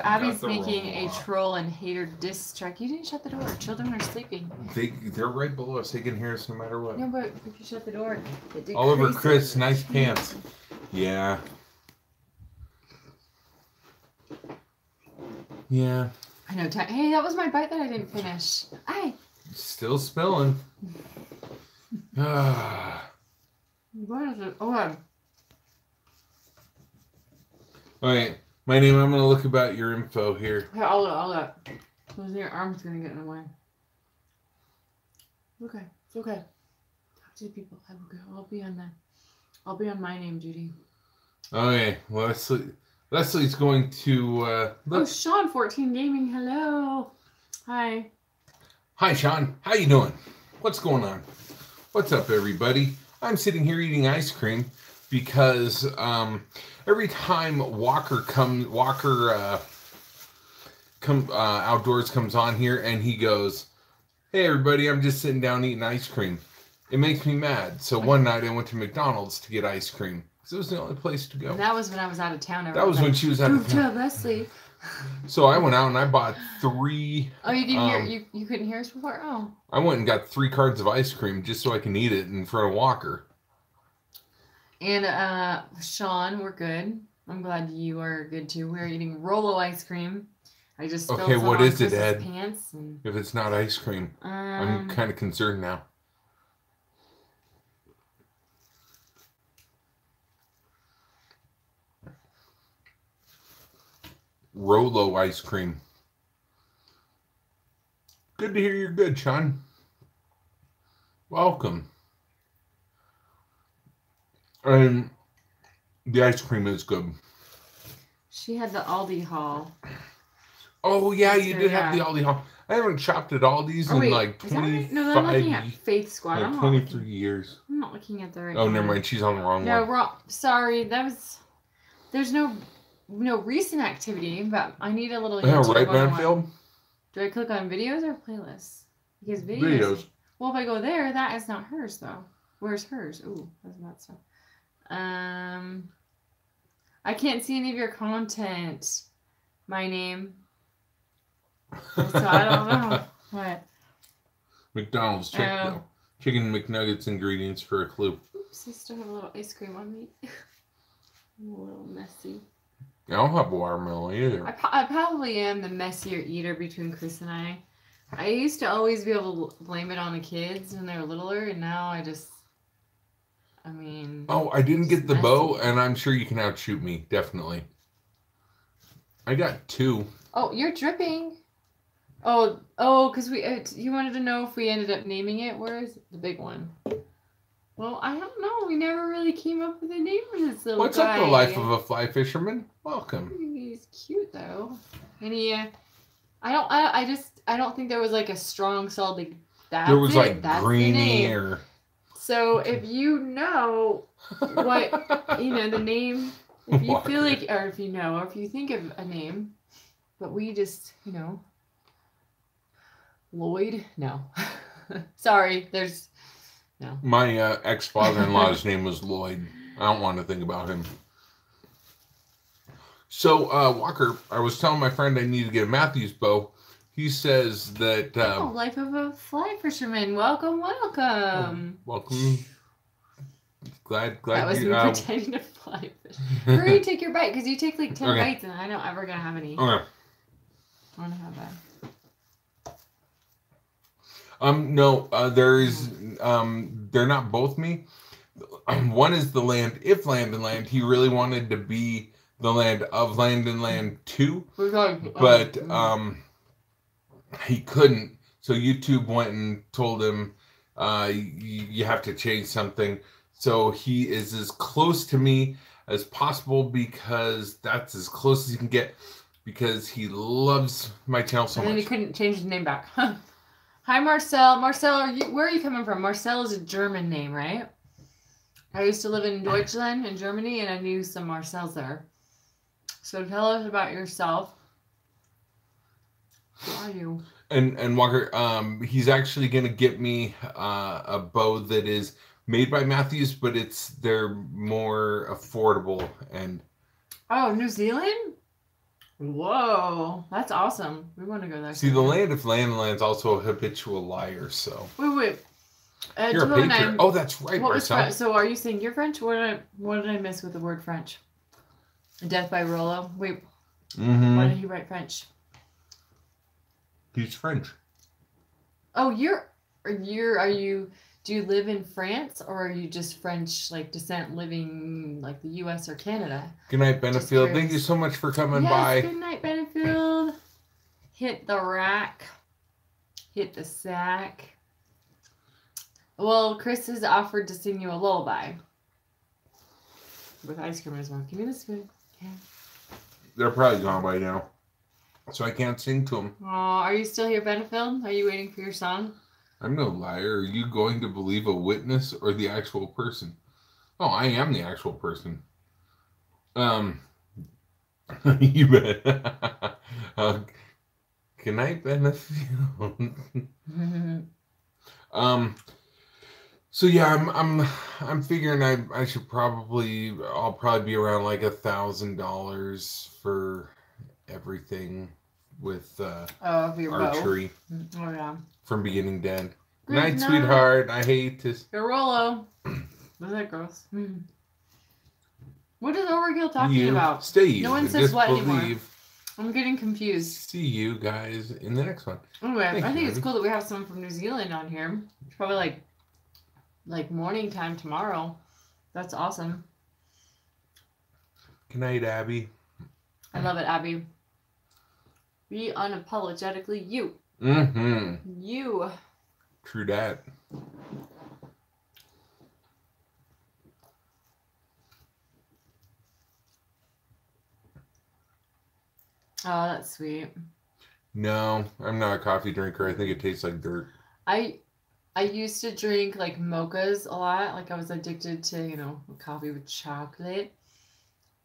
Abby's the making roll a off. troll and hater diss track. You didn't shut the door. Children are sleeping. They're right below us. They can hear us no matter what. No, but if you shut the door, it Oliver, decreases. Chris, nice pants. Yeah. Yeah. I know. Hey, that was my bite that I didn't finish. Still spilling. Ah. What is it? Oh, Alright, my name, I'm going to look about your info here. Here, I'll look. Your arm's going to get in the way. Okay, it's okay. Talk to the people. I'll be on my name, Judy. Okay, Leslie's going to, Oh, Sean, 14 Gaming, hello. Hi. Hi, Sean. How you doing? What's going on? What's up, everybody? I'm sitting here eating ice cream because every time Walker Outdoors comes on here and he goes, "Hey, everybody, I'm just sitting down eating ice cream." It makes me mad. So one night I went to McDonald's to get ice cream because it was the only place to go. And that was when I was out of town. That was when she was out of town. Leslie. So I went out and I bought 3. Oh, you didn't hear? You couldn't hear us before? Oh. I went and got 3 cartons of ice cream just so I can eat it in front of Walker. And Sean, we're good. I'm glad you are good too. We're eating Rolo ice cream. I just spilled some what on is it, Chris's Ed? pants and, If it's not ice cream, I'm kind of concerned now. Rolo ice cream. Good to hear you're good, Sean. Welcome. And the ice cream is good. She had the Aldi haul. Oh, yeah, you did Yeah. have the Aldi haul. I haven't shopped at Aldi's in like is that right? 25, No, I'm looking at Faith Squad. like I'm not 23 looking, years. I'm not looking at the right Oh, one. never mind. She's on the wrong No, one. wrong. Sorry, there's no recent activity, but I need a little YouTube Right, 101. Banfield? Do I click on videos or playlists? Because Videos. Well, if I go there, that is not hers though. Where's hers? Ooh, that's not stuff. I can't see any of your content. My name. So I don't know. What? McDonald's chicken McNuggets ingredients for a clue. Oops, I still have a little ice cream on me. I'm a little messy. I don't have watermelon either. I probably am the messier eater between Chris and I. I used to always be able to blame it on the kids when they were littler, and now I mean... Oh, I didn't get the messy. bow, and I'm sure you can outshoot me, definitely. I got 2. Oh, you're dripping. Oh, because you wanted to know if we ended up naming it. Where is the big one? Well, I don't know. We never really came up with a name for this little What's guy. up, the life of a fly fisherman? Welcome. He's cute though. And he, I don't think there was like a strong solid. That's There was it. like That's the greenie name. or. So if you know what the name, if you feel like, or if you know, or if you think of a name, but we just Lloyd. No, sorry. There's no. My ex-father-in-law's name was Lloyd. I don't want to think about him. So, Walker, I was telling my friend I need to get a Matthews bow. He says that... life of a fly fisherman. Welcome. Welcome. Glad that was you... me pretending to fly fish. Hurry, take your bite, because you take like 10 bites and I don't ever gonna have any. Okay. I want to have that. No, they're not both me. One is the land, if Land and Land. He really wanted to be the land of Land and Land 2, but he couldn't. So YouTube went and told him, you have to change something. So he is as close to me as possible, because that's as close as you can get, because he loves my channel so much. And then he couldn't change his name back. Hi, Marcel. Marcel, where are you coming from? Marcel is a German name, right? I used to live in Deutschland, in Germany, and I knew some Marcels there. So tell us about yourself. Who are you? And Walker, he's actually going to get me a bow that is made by Matthews, but they're more affordable. And oh, New Zealand? Whoa, that's awesome. We want to go there. See, the land of Land and Land's also a habitual liar, so. Wait. You're a patriot. Oh, that's right, Marcel. So are you saying you're French? What did I miss with the word French? Death by Rollo. Wait. Why did he write French? He's French. Oh, do you live in France, or are you just French, like, descent, living, like, the U.S. or Canada? Good night, Benefield. Thank you so much for coming by. Good night, Benefield. Hit the rack. Hit the sack. Well, Chris has offered to sing you a lullaby. With ice cream as well. Give me the spoon. Okay. They're probably gone by now, so I can't sing to them. Oh, are you still here, Benefield? Are you waiting for your song? I'm no liar. Are you going to believe a witness or the actual person? Oh, I am the actual person. You bet. Good night, Benefield. So yeah, I'm figuring I should I'll probably be around like $1,000 for everything with archery. Oh yeah. From beginning to end. Good night, sweetheart. I hate to. Rollo. Was that gross? What is Overkill talking about? Stay. No one says what anymore. I'm getting confused. See you guys in the next one. Anyway, I think it's cool that we have someone from New Zealand on here. It's probably like morning time tomorrow. That's awesome. Good night, Abby. I love it, Abby. Be unapologetically you. You. True that. Oh, that's sweet. No, I'm not a coffee drinker. I think it tastes like dirt. I used to drink like mochas a lot. Like I was addicted to, coffee with chocolate.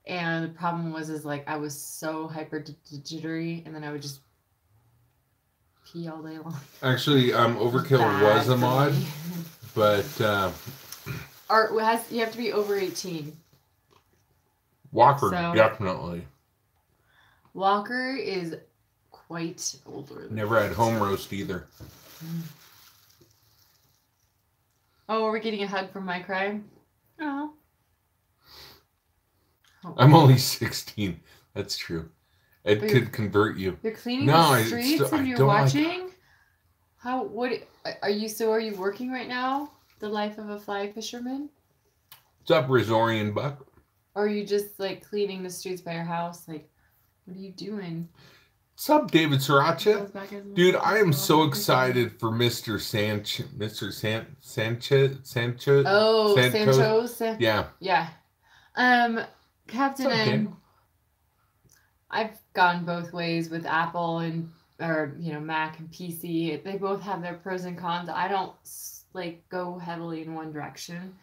And the problem was like I was so hyper jittery, and then I would just pee all day long. Actually, Overkill was a mod, but you have to be over 18. Walker, definitely. Walker is quite older. Never had home roast either. Oh, are we getting a hug from my cry? Oh. I'm only 16. That's true. It could convert you. You're cleaning the streets and you're watching? Like... Are you working right now? The life of a fly fisherman? What's up, Rizorian Buck? Or are you just like cleaning the streets by your house? Like, what are you doing? What's up, David Sriracha? Goes back as a Dude, man. I am so Well, excited for Mr. Sanchez. Oh, Santos. Sancho's. Yeah. Yeah. Captain What's up, N. Dan? I've gone both ways with Apple and Mac and PC. They both have their pros and cons. I don't like go heavily in one direction,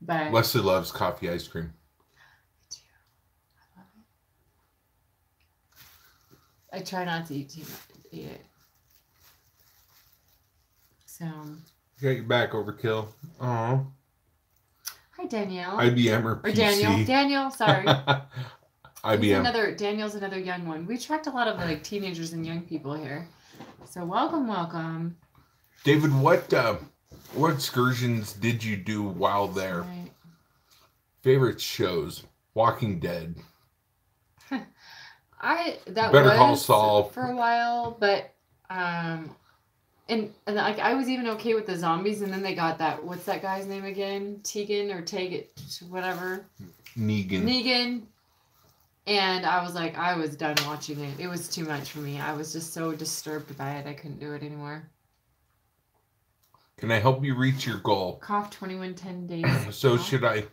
but Leslie loves coffee ice cream. I love it. I try not to eat too much. Eat it. So. Got your back, Overkill. Oh. Hi, Danielle. IBM or PC. Daniel. Daniel, sorry. IBM. Daniel's another young one. We attract a lot of like teenagers and young people here. So welcome. David, what excursions did you do while there? Right. Favorite shows? Walking Dead. Better Call Saul for a while, but and like I was even okay with the zombies, and then they got that. What's that guy's name again? Tegan or Taggart, whatever. Negan. And I was like, I was done watching it. It was too much for me. I was just so disturbed by it. I couldn't do it anymore. Can I help you reach your goal? Cough 21 10 days. So should I?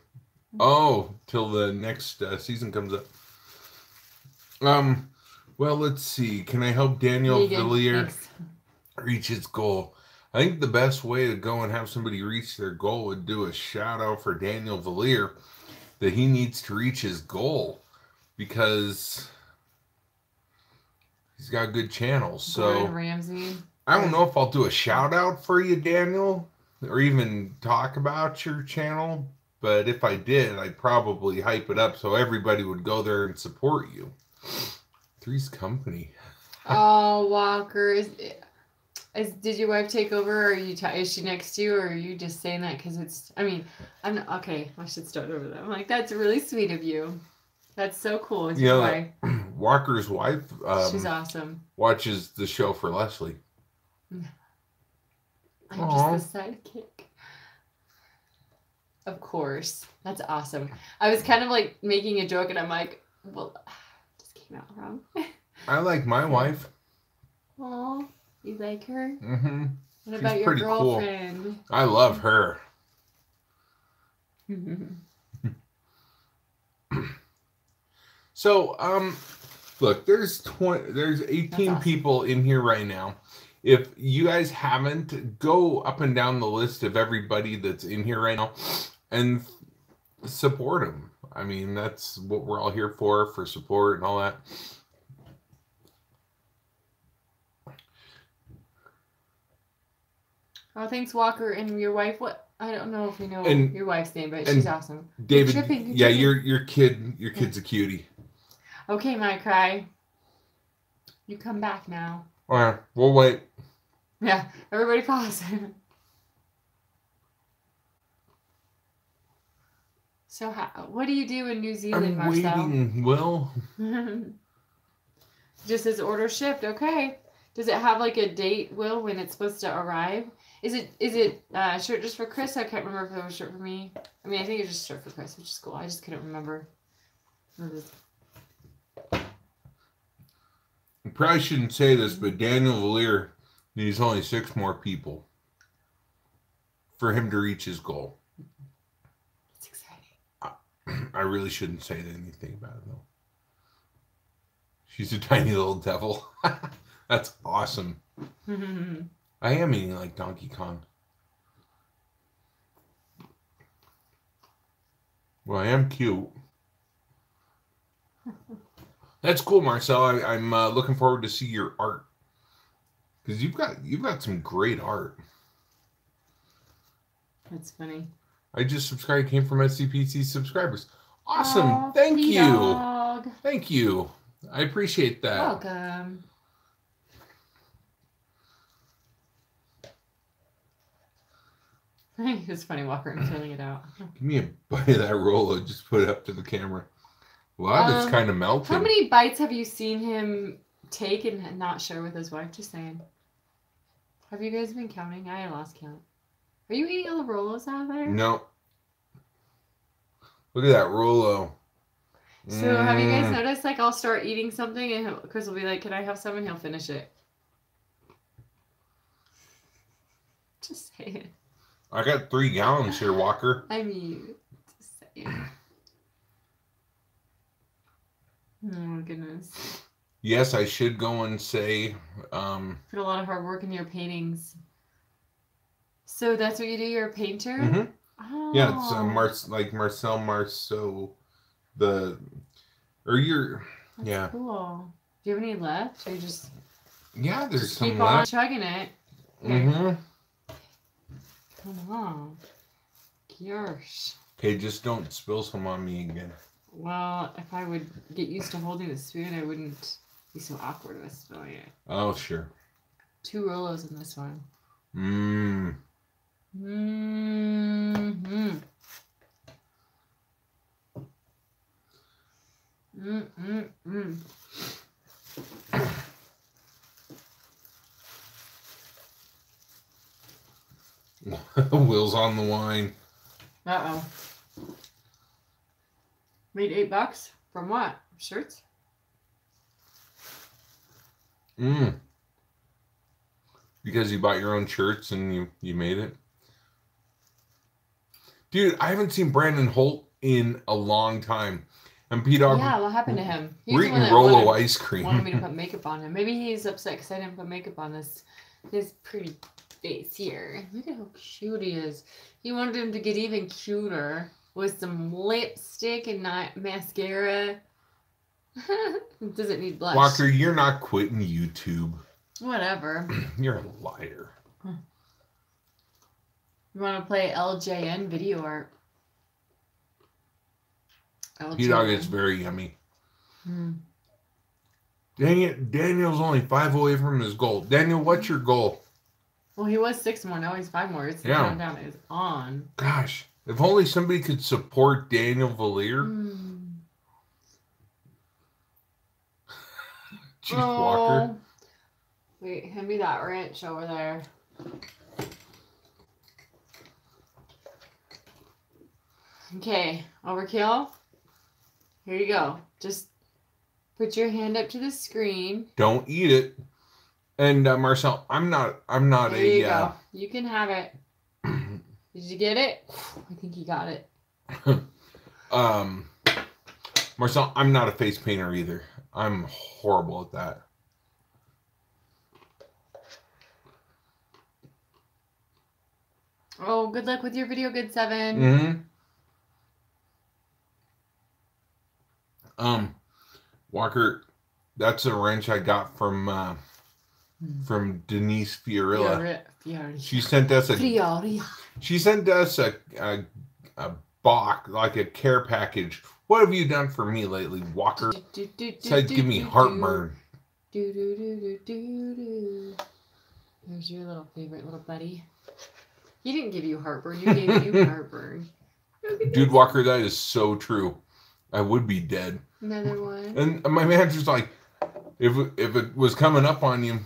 Oh, till the next season comes up. Well, let's see. Can I help Daniel Villier reach his goal? I think the best way to go and have somebody reach their goal would do a shout out for Daniel Villier that he needs to reach his goal because he's got good channels. So Brian Ramsey. I don't know if I'll do a shout out for you, Daniel, or even talk about your channel. But if I did, I'd probably hype it up so everybody would go there and support you. Three's Company. Oh, Walker. Did your wife take over, or is she next to you, or are you just saying that because it's, I'm not, okay, I should start over that. I'm like, that's really sweet of you. That's so cool. It's your wife. Walker's wife, she's awesome. Watches the show for Leslie. I'm just the sidekick. Of course. That's awesome. I was kind of like making a joke, and I'm like, well, just came out wrong. I like my wife. Aw, you like her? Mm-hmm. What about your girlfriend? Cool. I love her. So, look, there's 18 people in here right now. If you guys haven't, go up and down the list of everybody that's in here right now and support them. I mean, that's what we're all here for support and all that. Oh, thanks, Walker. And your wife, what? I don't know if you know your wife's name, but she's awesome. David, your kid's a cutie. Okay, my cry. You come back now. All right, we'll wait. Yeah, everybody pause. So, what do you do in New Zealand, Marcel? I'm waiting, Will. Just as order shipped, okay. Does it have like a date, Will, when it's supposed to arrive? Is it shirt just for Chris? I can't remember if it was shirt for me. I mean, I think it's just shirt for Chris, which is cool. I just couldn't remember. I probably shouldn't say this, but Daniel Villier needs only 6 more people for him to reach his goal. It's exciting. I really shouldn't say anything about it, though. She's a tiny little devil. That's awesome. I am eating like Donkey Kong. Well, I am cute. That's cool, Marcel. I'm looking forward to see your art because you've got some great art. That's funny. I just subscribed. Came from SCPC subscribers. Awesome. Oh, Thank you. dog. Thank you. I appreciate that. Welcome. It's funny, Walker. I'm filling it out. Give me a bite of that Rolo. Just put it up to the camera. Wow, it's kind of melting. How many bites have you seen him take and not share with his wife? Just saying. Have you guys been counting? I lost count. Are you eating all the Rolos out there? No. Look at that Rolo. So have you guys noticed, like, I'll start eating something and Chris will be like, can I have some? And he'll finish it. Just saying. I got 3 gallons here, Walker. I mean, just saying. Oh, my goodness. Yes, I should go and say... Put a lot of hard work into your paintings. So that's what you do? You're a painter? Mm-hmm. Oh. Yeah, it's like Marcel Marceau. That's yeah. Cool. Do you have any left? Or you just... Yeah, there's just some keep left. on chugging it. Mm-hmm. Come on. Gosh. Okay, just don't spill some on me again. Well, if I would get used to holding the spoon, I wouldn't be so awkward with spilling it. Oh, sure. 2 Rolos in this one. Mmm. Mm-hmm. Mm-mm-mm. Will's on the wine. Uh-oh. Made $8 from what? Shirts? Because you bought your own shirts and you made it. Dude, I haven't seen Brandon Holt in a long time. And P-Dog... Yeah, what happened to him? We're eating Rolo ice cream. Wanted me to put makeup on him. Maybe he's upset because I didn't put makeup on his pretty face here. Look at how cute he is. He wanted him to get even cuter with some lipstick and not mascara. Doesn't need blush. Walker, you're not quitting YouTube. Whatever. You're a liar. You want to play LJN video art? P-Dog is very yummy. Dang it, Daniel's only 5 away from his goal. Daniel, what's your goal? Well, he was 6 more. Now he's 5 more. It's the countdown is on. Gosh, if only somebody could support Daniel Valier. Chief Walker. Wait, hand me that wrench over there. Okay, overkill. Here you go. Just put your hand up to the screen. Don't eat it. And Marcel, I'm not there you go. You can have it. Did you get it? I think you got it. Marcel, I'm not a face painter either. I'm horrible at that. Oh, good luck with your video, Good 7. Walker, that's a wrench I got from Denise Fiorilla. She sent us a box, like a care package. What have you done for me lately, Walker? Besides give me heartburn. There's your little favorite little buddy. He didn't give you heartburn. You gave you heartburn. Dude, Walker, that is so true. I would be dead. Another one. And my manager's like, if it was coming up on you,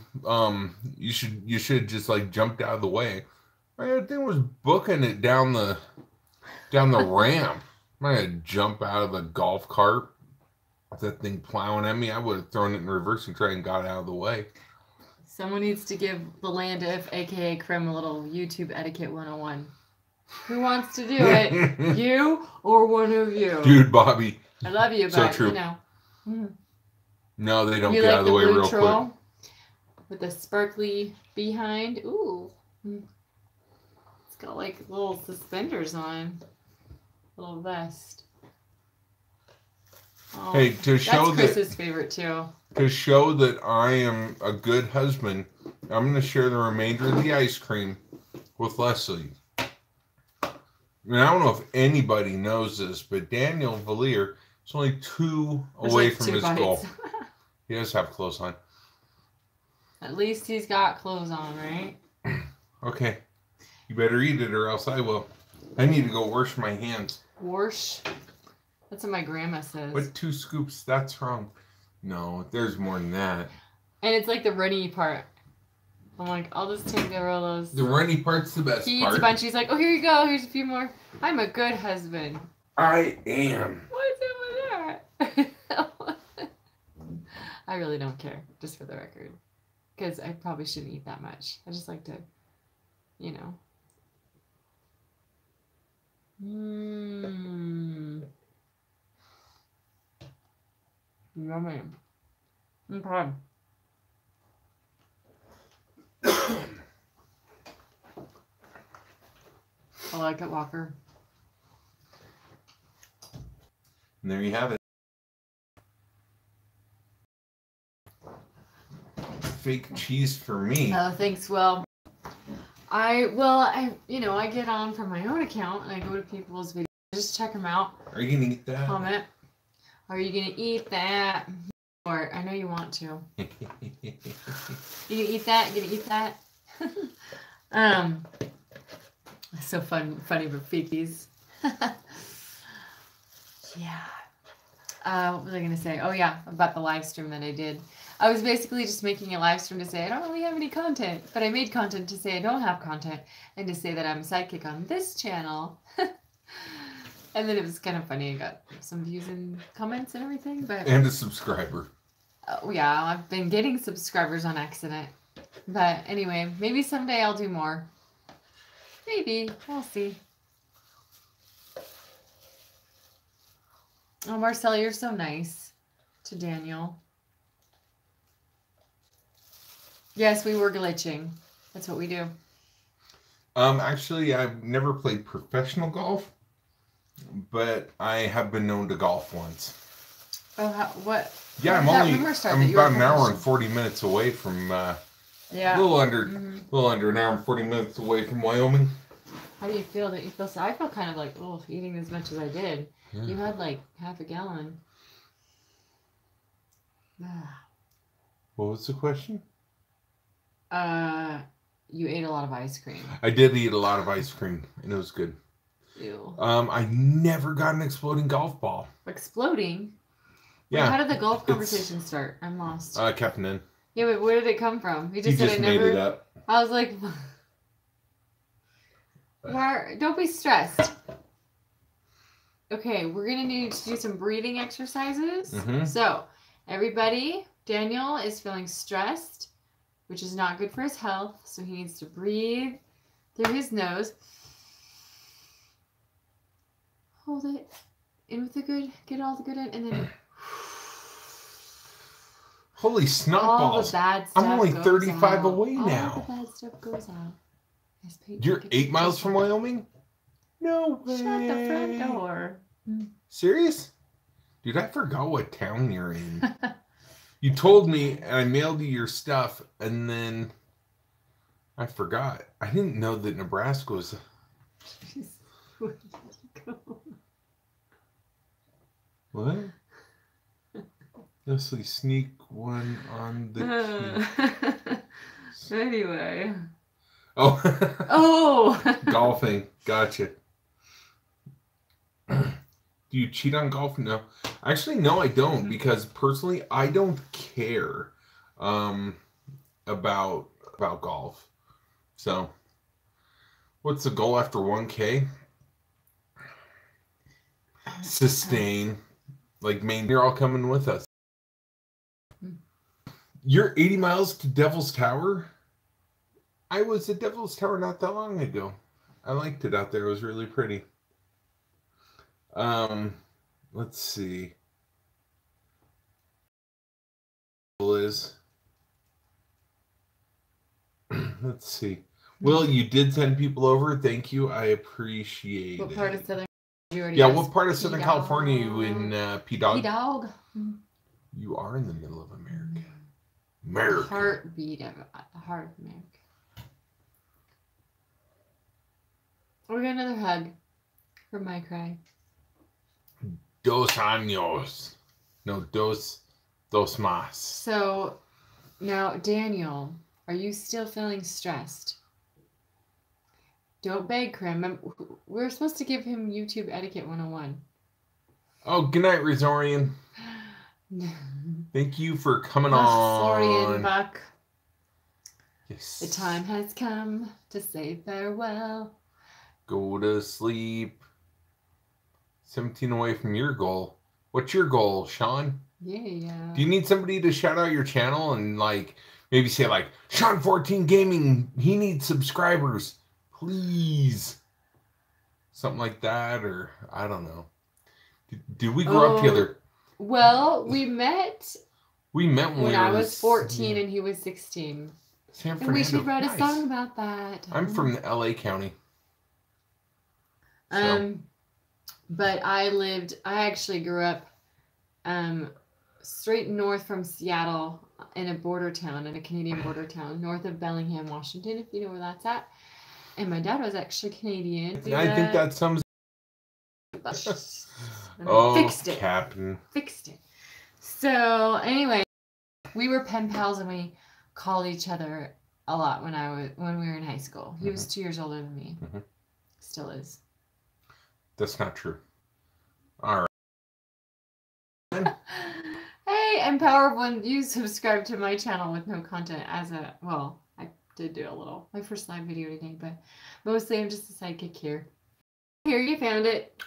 you should just like jumped out of the way. My thing was booking it down the ramp. I had to jump out of the golf cart. With that thing plowing at me, I would have thrown it in reverse and tried and got out of the way. Someone needs to give the Landif, aka Krim, a little YouTube etiquette 101. Who wants to do it? You or one of you? Dude, Bobby. I love you, but so true. You know. No, they don't you get like out of the way blue real troll quick. With the sparkly behind. Ooh. It's got like little suspenders on. Little vest. Oh, hey, to show that's Chris's favorite too. To show that I am a good husband, I'm going to share the remainder of the ice cream with Leslie. And I don't know if anybody knows this, but Daniel Valier is only 2 away from his goal. He does have clothes on. At least he's got clothes on, right? Okay. You better eat it or else I will. I need to go wash my hands. Wash? That's what my grandma says. What 2 scoops? That's wrong. No, there's more than that. And it's like the runny part. I'm like, I'll just take the Rolos. The runny part's the best part. He eats a bunch. He's like, oh, here you go. Here's a few more. I'm a good husband. I am. What's up with that? I really don't care, just for the record. Because I probably shouldn't eat that much. I just like to, you know. Mmm. Yummy. Okay. I like it, Walker. And there you have it. Fake cheese for me. Oh, thanks. Well, I get on from my own account and I go to people's videos, just check them out. Are you gonna eat that? Comment. Are you gonna eat that? Or I know you want to. You gonna eat that? You gonna eat that? So funny for Fiki's. Yeah. What was I gonna say? Oh yeah, about the live stream that I did. I was basically just making a live stream to say I don't really have any content, but I made content to say I don't have content and to say that I'm a sidekick on this channel. And then it was kind of funny. I got some views and comments and everything, but and a subscriber. Oh yeah, I've been getting subscribers on accident. But anyway, maybe someday I'll do more. Maybe. We'll see. Oh, Marcel, you're so nice to Daniel. Yes, we were glitching. That's what we do. Actually, I've never played professional golf, but I have been known to golf once. Oh, what? Yeah, I'm about an hour and 40 minutes away from. Yeah. A little under an hour and 40 minutes away from Wyoming. How do you feel that you feel so? I felt kind of like, oh, eating as much as I did. Yeah. You had like half a gallon. What was the question? You ate a lot of ice cream. I did eat a lot of ice cream, and it was good. Ew. I never got an exploding golf ball. Exploding? Yeah. Wait, how did the golf conversation start? I'm lost. Captain N. Yeah, but where did it come from? You He said just I made never. it up. I was like, don't be stressed. Okay, we're gonna need to do some breathing exercises. Mm-hmm. So, everybody, Daniel is feeling stressed, which is not good for his health. So he needs to breathe through his nose. Hold it in with the good, get all the good in, and then. Holy snot all balls! The bad stuff I'm only 35 out. away now. All the bad stuff goes out. You're 8 miles from Wyoming? No way. Shut the front door. Serious? Dude, I forgot what town you're in. You told me, and I mailed you your stuff, and then I forgot. I didn't know that Nebraska was. What? Leslie, sneak one on the key. Anyway. Oh. Oh. Golfing. Gotcha. Do you cheat on golf? No. Actually, no, I don't, because personally, I don't care about golf. So, what's the goal after 1K? Sustain. Like, you're all coming with us. You're 80 miles to Devil's Tower? I was at Devil's Tower not that long ago. I liked it out there. It was really pretty. Let's see. Let's see. Will, you did send people over. Thank you. I appreciate it. What part of Southern what part of Southern California are you in, P-Dog? P-Dog. You are in the middle of America. The heartbeat of the heart of America. We're getting another hug from my cry. Dos años. No, dos más. So, now, Daniel, are you still feeling stressed? Don't beg him. We're supposed to give him YouTube Etiquette 101. Oh, good night, Rizorian. Thank you for coming on. Florian Buck. Yes. The time has come to say farewell. Go to sleep. 17 away from your goal. What's your goal, Sean? Yeah. Do you need somebody to shout out your channel and like maybe say like Sean 14 Gaming, he needs subscribers, please, something like that, or I don't know. Did we grow up together? Well, we met. We met when I was 14 and he was 16. San Fernando. And we should write a song about that. I'm from the LA County. So. But I actually grew up straight north from Seattle in a border town, in a Canadian border town, north of Bellingham, Washington, if you know where that's at. And my dad was actually Canadian. I think that sums. Fixed it. Captain. Fixed it. So anyway, we were pen pals and we called each other a lot when we were in high school. He was 2 years older than me. Still is. That's not true. All right. Hey, empower when you subscribe to my channel with no content I did do a little. My first live video today, but mostly I'm just a sidekick here. Here, you found it.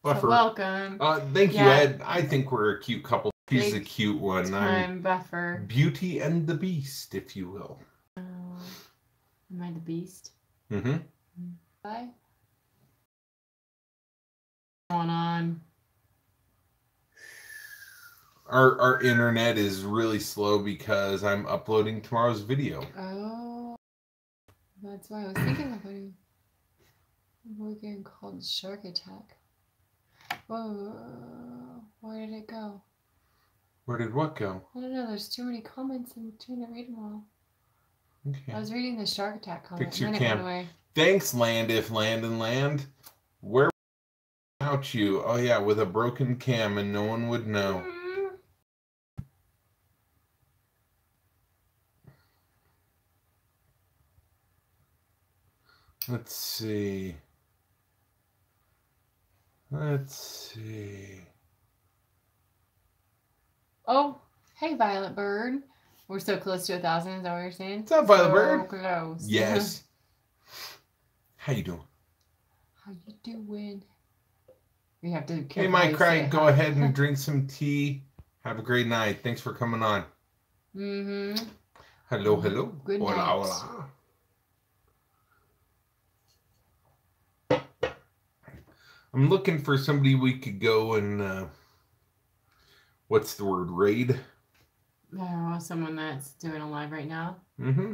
So welcome. Thank you, Ed. I think we're a cute couple. She's a cute one. Time buffer. Beauty and the Beast, if you will. Am I the Beast? Mm-hmm. Bye. Going on. Our internet is really slow because I'm uploading tomorrow's video. Oh, that's why I was thinking about it. We're getting called Shark Attack. Whoa, where did it go? Where did what go? I don't know. There's too many comments and I'm trying to read them all. Okay. I was reading the Shark Attack comment. Fix your cam. Thanks, Land If Land and Land. Where without you? Oh yeah, with a broken cam and no one would know. Let's see. Oh, hey, Violet Bird. We're so close to 1,000. Is that what you're saying? What's up, Violet Bird? Close. Yes. How you doing? How you doing? We have to. Hey, Mike Craig, go ahead and drink some tea. Have a great night. Thanks for coming on. Mm-hmm. Hello, hello. Good hola, night. hola. I'm looking for somebody we could go and what's the word? Raid? Oh, someone that's doing a live right now. Mm-hmm.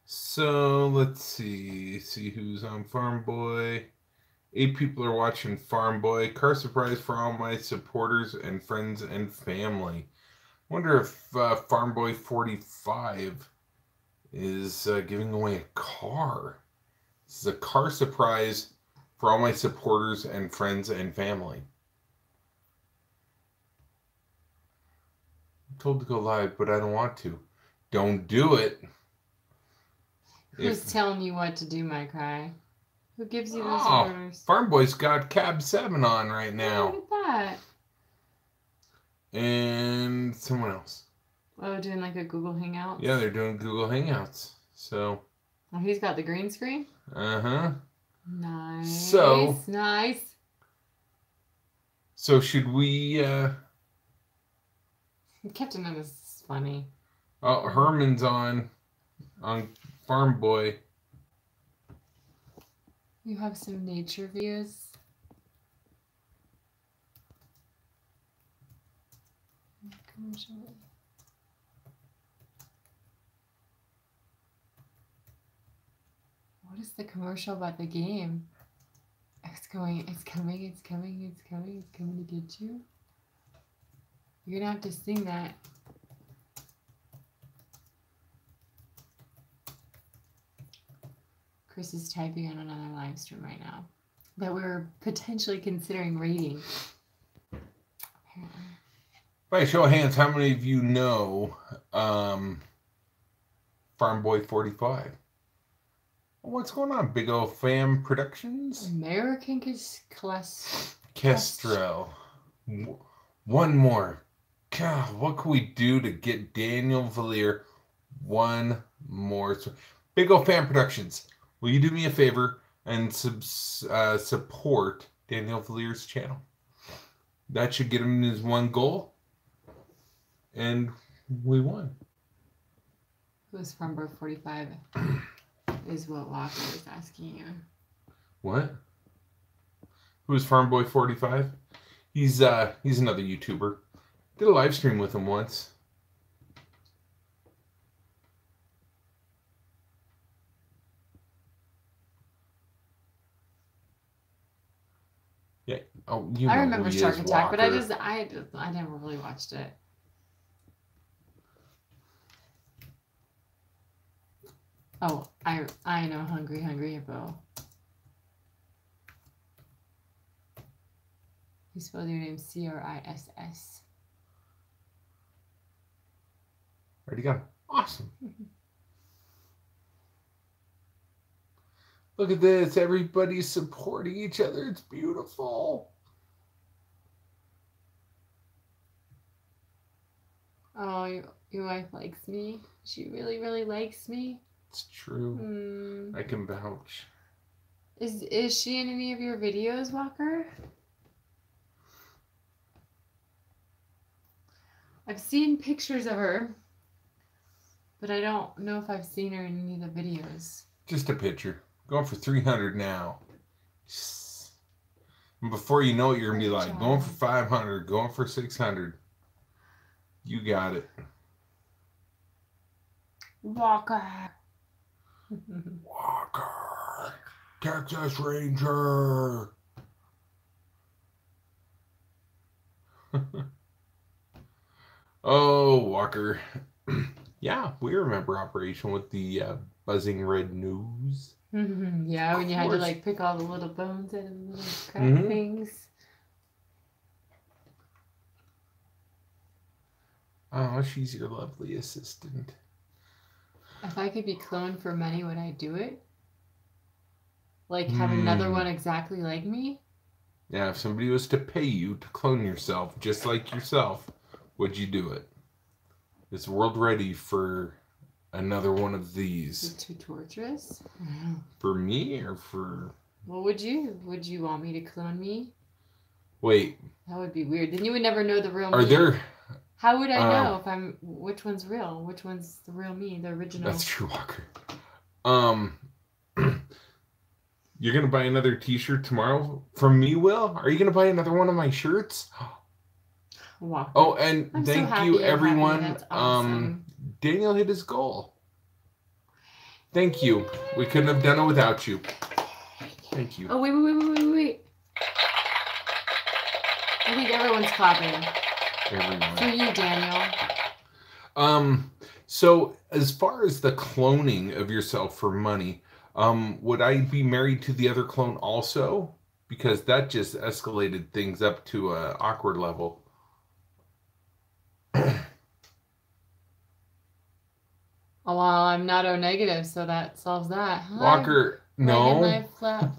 So let's see who's on Farm Boy. 8 people are watching Farm Boy. Car surprise for all my supporters and friends and family. Wonder if Farm Boy 45 is giving away a car. This is a car surprise for all my supporters and friends and family. I'm told to go live, but I don't want to. Don't do it. Who's telling you what to do, my cry? Who gives you those orders? Farm Boy's got Cab 7 on right now. Oh, look at that. And someone else. Oh, doing like a Google Hangout? Yeah, they're doing Google Hangouts. So. Oh, he's got the green screen? Uh-huh. Nice. Nice. So should we Captain is funny. Oh, Herman's on Farm Boy. You have some nature views. What is the commercial about the game? It's coming to get you. You're gonna have to sing that. Chris is typing on another live stream right now that we're potentially considering rating. By show of hands, how many of you know Farm Boy 45? What's going on, Big O Fam Productions? American Kestrel. One more. God, what can we do to get Daniel Valier one more? Big O Fam Productions, will you do me a favor and support Daniel Valier's channel? That should get him his one goal. And we won. Who's from Birth 45 is what Walker was asking you. What? Who's Farm Boy 45? He's another YouTuber. Did a live stream with him once. Yeah. Oh, you know I remember who he Shark is, Attack, but Walker. I never really watched it. Oh, I know Hungry Hippo. You spelled your name Criss. Already got him. Awesome. Look at this. Everybody's supporting each other. It's beautiful. Oh, your wife likes me. She really, really likes me. It's true. I can vouch. Is she in any of your videos, Walker? I've seen pictures of her, but I don't know if I've seen her in any of the videos. Just a picture. Going for 300 now. And before you know it, you're going to be like, going for 500, going for 600. You got it. Walker. Walker. Texas Ranger. Oh, Walker. Yeah, we remember Operation with the buzzing red news. Yeah, when you had to like pick all the little bones out of the little crack things. Oh, she's your lovely assistant. If I could be cloned for money, would I do it? Like have another one exactly like me? Yeah, if somebody was to pay you to clone yourself just like yourself, would you do it? Is the world ready for another one of these? Is it too torturous? For me or for... Well, would you? Would you want me to clone me? Wait. That would be weird. Then you would never know the real me. Are there... How would I know if I'm... Which one's real? Which one's the real me? The original? That's true, Walker. You're going to buy another t-shirt tomorrow from me, Will? Are you going to buy another one of my shirts? Walker. Oh, and I'm thank so you, happy everyone. That's awesome. Daniel hit his goal. Thank you. We couldn't have done it without you. Thank you. Oh, wait. I think everyone's clapping. Everyone. For you, Daniel. So as far as the cloning of yourself for money, would I be married to the other clone also? Because that just escalated things up to an awkward level. Oh, well, I'm not O-negative, so that solves that. Walker, no. Live, laugh.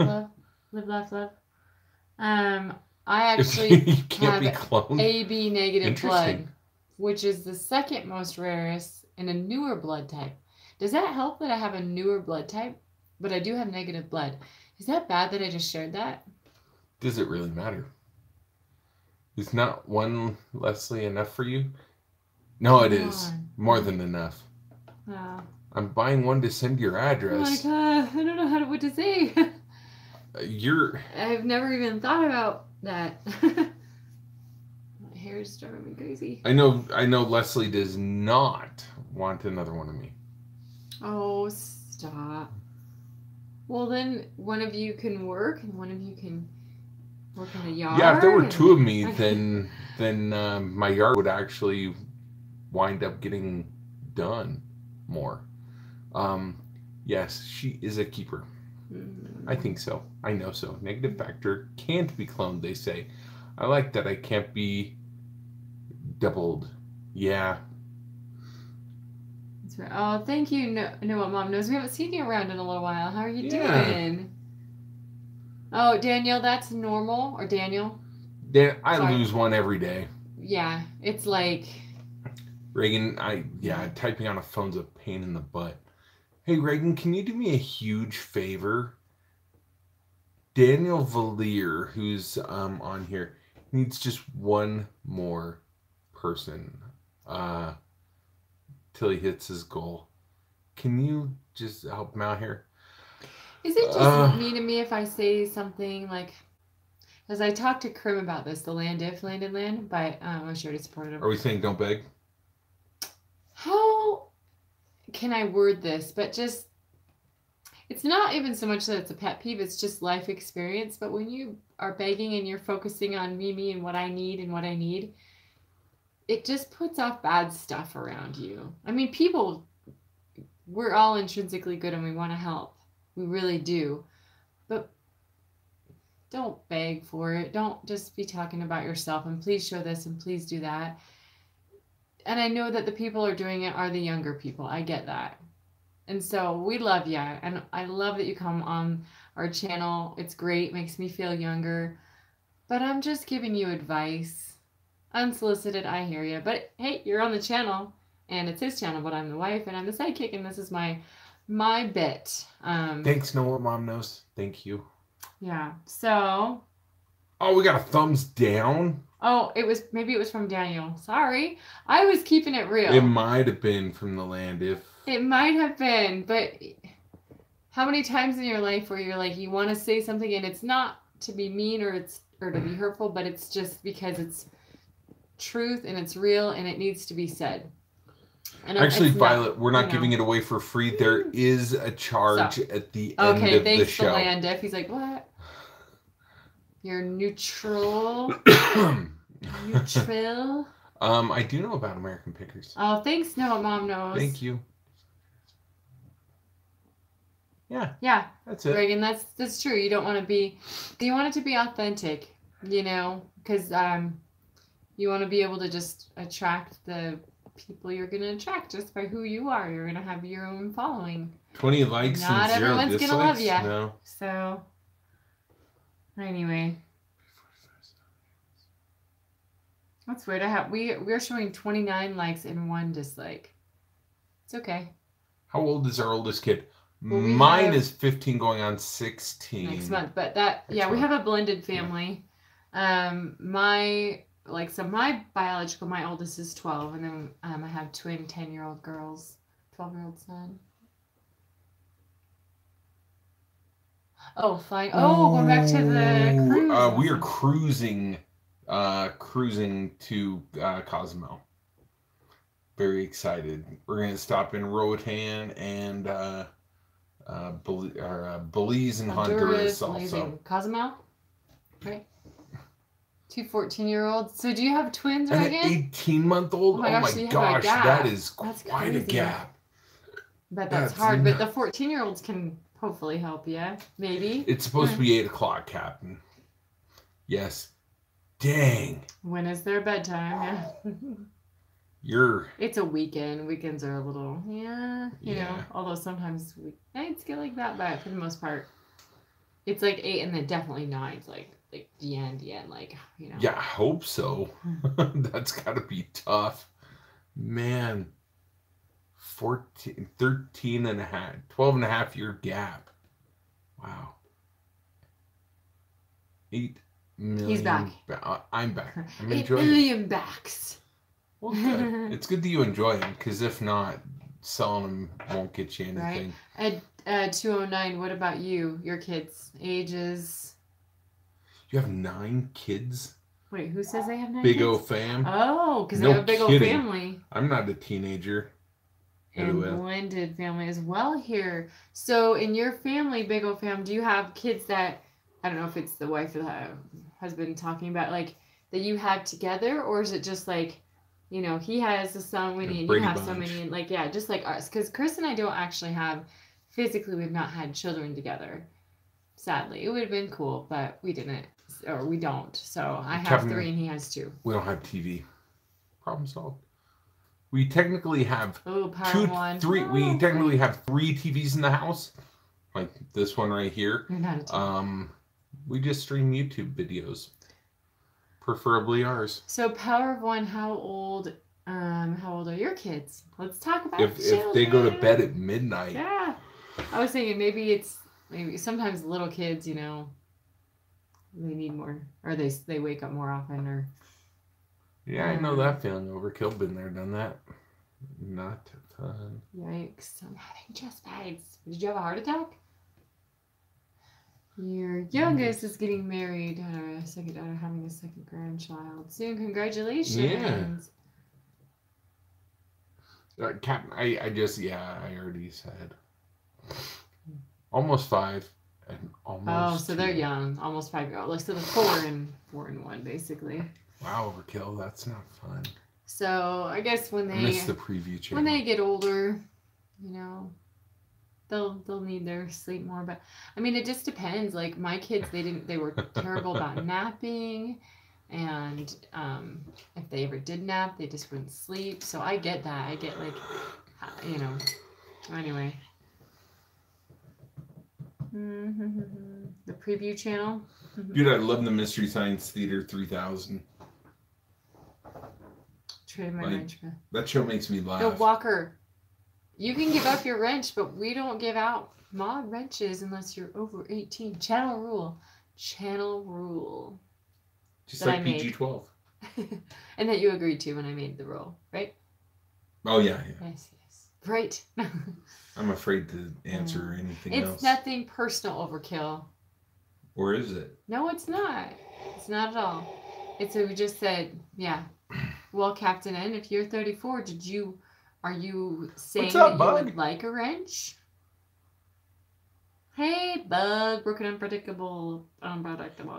I actually you can't be have cloned. AB negative blood, which is the second most rarest in a newer blood type. Does that help that I have a newer blood type, but I do have negative blood? Is that bad that I just shared that? Does it really matter? Is not one Leslie enough for you? No, it is. More than enough. Oh. I'm buying one to send your address. Oh my god, I don't know what to say. I've never even thought about that. My hair is driving me crazy. I know Leslie does not want another one of me. Oh, stop. Well, then one of you can work and one of you can work in the yard. Yeah, if there were two of me, then my yard would actually wind up getting done more. Yes, she is a keeper. I think so. I know so. Negative factor can't be cloned, they say. I like that I can't be doubled. Yeah. That's right. Oh, thank you. Know what Mom knows. We haven't seen you around in a little while. How are you doing? Oh, Daniel, that's normal. Or Daniel? I lose one every day. Yeah, it's like... Reagan, typing on a phone's a pain in the butt. Hey, Reagan, can you do me a huge favor? Daniel Valier, who's on here, Needs just one more person till he hits his goal. Can you just help him out here? Is it just mean to me if I say something like, as I talked to Krim about this, the land if landed land, but I sure already supported him. Are we saying don't beg? How can I word this? But just, it's not even so much that it's a pet peeve, it's just life experience. But when you are begging and you're focusing on me, and what I need, it just puts off bad stuff around you. I mean, people, we're all intrinsically good and we want to help. We really do. But don't beg for it. Don't just be talking about yourself and please show this and please do that. And I know that the people who are doing it are the younger people. I get that. And so we love you. And I love that you come on our channel. It's great. Makes me feel younger. But I'm just giving you advice. Unsolicited, I hear you. But hey, you're on the channel. And it's his channel, but I'm the wife and I'm the sidekick. And this is my bit. Thanks, know what mom knows. Thank you. Yeah. So. Oh, we got a thumbs down. Oh, maybe it was from Daniel. Sorry. I was keeping it real. It might have been from the land if. It might have been, but how many times in your life where you're like, you want to say something and it's not to be mean or to be hurtful, but it's just because it's truth and it's real and it needs to be said. And actually, Violet, we're not giving it away for free. There is a charge at the end of the show. Okay, thanks to Landif. He's like, what? You're neutral. Neutral. I do know about American Pickers. Oh, thanks. Know what mom knows. Thank you. Yeah. Yeah. That's it. Reagan, that's true. You want it to be authentic, because you want to be able to just attract the people you're going to attract just by who you are. You're going to have your own following. 20 likes and 0 dislikes. Not everyone's going to love you. No. So, anyway. That's weird. We're showing 29 likes and 1 dislike. It's okay. How old is our oldest kid? Well, mine is 15 going on 16. Next month. But we have a blended family. My biological, my oldest is 12, and then I have twin 10-year-old girls, 12-year-old son. Oh, flying. Oh, going back to the cruise. We are cruising to Cozumel. Very excited. We're going to stop in Roatan and Belize and Honduras also. Cozumel? Right. 2 14-year-olds. So do you have twins, and Reagan? An 18-month-old? Oh my gosh, that is quite a gap. But that's hard. But the 14-year-olds can hopefully help you. Maybe. It's supposed to be 8 o'clock, Captain. Yes. Dang. When is their bedtime? Yeah. It's a weekend. Weekends are a little, you know, although sometimes nights get like that, but for the most part, it's like 8 and then definitely 9. It's like the end, like, Yeah, I hope so. That's got to be tough. Man. 13 and a half, 12 and a half year gap. Wow. 8 million. He's back. I'm back. I'm 8 enjoying million backs. Well, good. It's good that you enjoy them, because if not, selling them won't get you anything. Right. At 209, what about you? Your kids' ages? You have 9 kids? Wait, who says they have 9 Big kids? O fam. Oh, because they have a big old family. I'm not a teenager. And blended family as well here. So in your family, Big O fam, do you have kids that, I don't know if it's the wife or the husband talking about, like, that you have together, or is it just like, he has a son, Winnie, and you have so many, and like, just like us. Because Chris and I don't actually have, physically, we've not had children together. Sadly. It would have been cool, but we didn't, or we don't. So I have 3 and he has 2. We don't have TV. Problem solved. We technically have We technically have 3 TVs in the house. Like this one right here. You're not a TV. We just stream YouTube videos. Preferably ours. So Power of One, how old are your kids? Let's talk about if they go to bed at midnight. Yeah. I was thinking maybe sometimes little kids, they need more, or they wake up more often, or Yeah, I know that feeling. Overkill, been there, done that. Not fun. yikes! I'm having chest pains. Did you have a heart attack? Your youngest is getting married, having a second grandchild soon. Congratulations! Captain, I already said. Almost 5 and almost. Oh, so 2. they're young, almost 5-year-old. Like so, the 4 and 1 basically. Wow, overkill. That's not fun. So I guess when I they missed the preview channel. when they get older, you know, they'll need their sleep more. But I mean, it just depends. Like my kids, they were terrible about napping, and if they ever did nap, they just wouldn't sleep. So I get that. I get like, you know. Anyway. The preview channel. Dude, I love the Mystery Science Theater 3000. Trade my Like, wrench. That show makes me laugh. No, Walker. You can give up your wrench, but we don't give out mod wrenches unless you're over 18. Channel rule. Channel rule. Just like PG-12. And that you agreed to when I made the rule, right? Oh, yeah. Yes. Right. I'm afraid to answer anything else. It's nothing personal, Overkill. Or is it? No, it's not. It's not at all. It's we just said, yeah. Well, Captain N, if you're 34, are you saying that you would like a wrench? Hey, Bug, broken, unpredictable.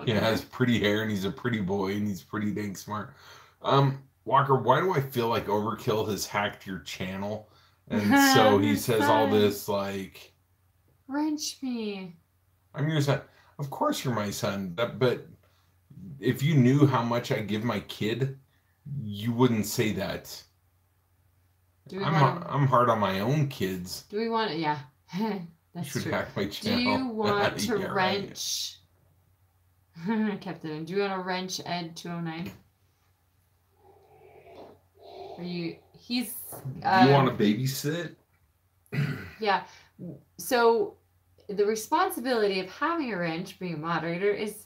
He has pretty hair and he's a pretty boy and he's pretty dang smart. Walker, why do I feel like Overkill has hacked your channel? And so he says all this like... Wrench me. I'm your son. Of course you're my son. But if you knew how much I give my kid, you wouldn't say that. I'm hard on my own kids. Do we want to... Yeah. That's you should true. hack my channel. Do you want to yeah, wrench... Right. Captain, do you want to wrench Ed 209? Are you... He's... you want to babysit? Yeah. So the responsibility of having a wrench, being a moderator, is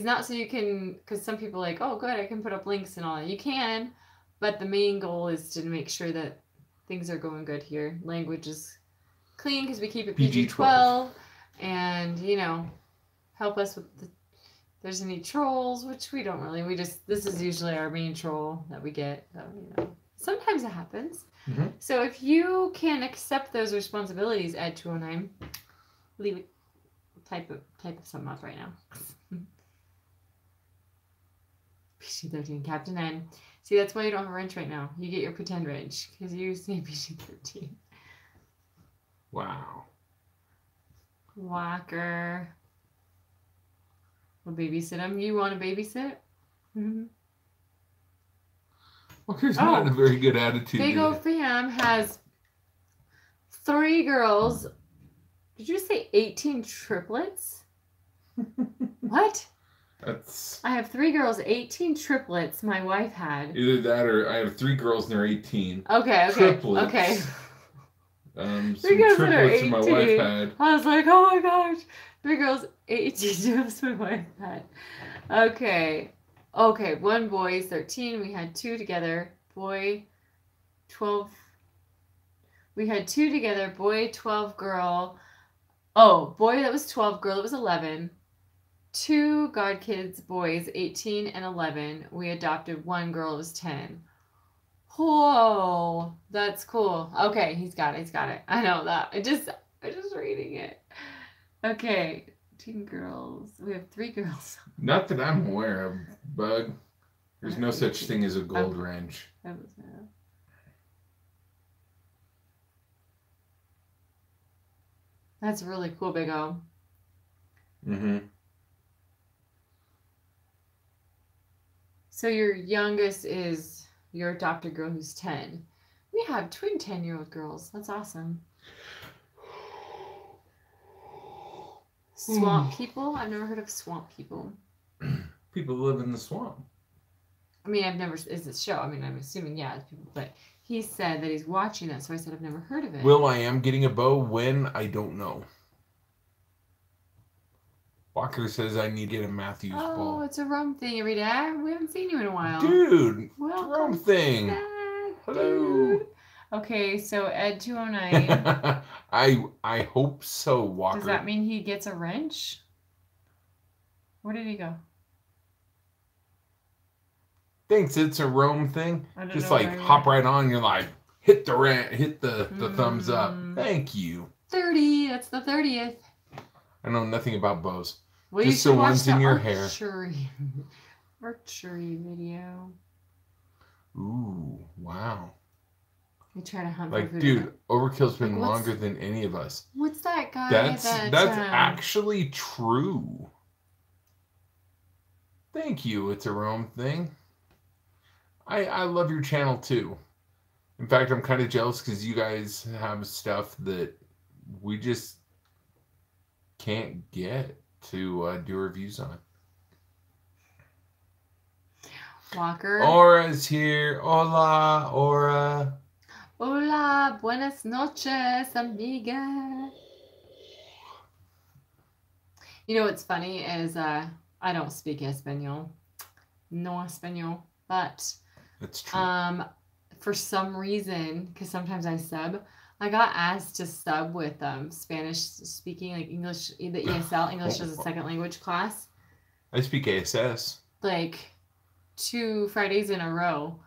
not so you can... Because some people are like, oh, good, I can put up links and all that. You can, but the main goal is to make sure that things are going good here. Language is clean because we keep it PG-12. And, you know, help us with the... If there's any trolls, which we don't really. This is usually our main troll that we get. So, you know. Sometimes it happens. Mm-hmm. So if you can accept those responsibilities, Ed 209, leave it. Type of something up right now. PG-13, Captain N. See, that's why you don't have a wrench right now. You get your pretend wrench because you say PG-13. Wow. Walker. We'll babysit him. You want to babysit? Mm-hmm. Walker's not in a very good attitude. Big O Fam has 3 girls. Did you say 18 triplets? What? I have 3 girls, 18 triplets my wife had. Either that or I have 3 girls and they're 18. Okay. Triplets. Okay. Some triplets my wife had. I was like, oh my gosh. 3 girls, 18 triplets my wife had. Okay. 1 boy is 13. We had 2 together. Boy, 12. We had 2 together. Boy, 12, girl. Oh, boy, that was 12. Girl, it was 11. 2 God kids, boys, 18 and 11. We adopted 1 girl, it was 10. Whoa, that's cool. Okay, he's got it. I know that. I'm just reading it. Okay. 2 girls. We have 3 girls. Not that I'm aware of, Bug. There's no such thing as a gold wrench. That's really cool, Big O. Mm-hmm. So your youngest is your adopted girl who's 10. We have twin 10-year-old girls. That's awesome. Swamp people? I've never heard of swamp people. People live in the swamp. I mean, is this show? I mean, I'm assuming, yeah, it's people, but he said that he's watching that, so I said I've never heard of it. Will I am getting a bow? When? I don't know. Walker says I need to get a Matthews Oh, bowl. it's a rum thing every day. We haven't seen you in a while. Dude, Welcome rum thing. back, Hello. dude. Okay, so Ed 209. I hope so, Walker. Does that mean he gets a wrench? Where did he go? Thinks it's a Rome thing. I don't Just know like where I hop went. right on. You're like, hit the thumbs up. Mm. Thank you. 30. That's the 30th. I know nothing about bows. Well, Just you should the watch ones the in your hair. archery video. Ooh, wow. You try to hunt for Like, food. dude, Overkill's been Like, longer than any of us. What's that guy? That's that actually true. Thank you. It's a Rome thing. I love your channel too. In fact, I'm kind of jealous because you guys have stuff that we just can't get to do reviews on. Walker. Aura's here. Hola, Aura. Hola, buenas noches, amiga. You know what's funny is I don't speak Espanol. No Espanol. But That's true. for some reason, because sometimes I sub, I got asked to sub with Spanish speaking, like English, the ESL, English as a second language class. I speak ASS. Like 2 Fridays in a row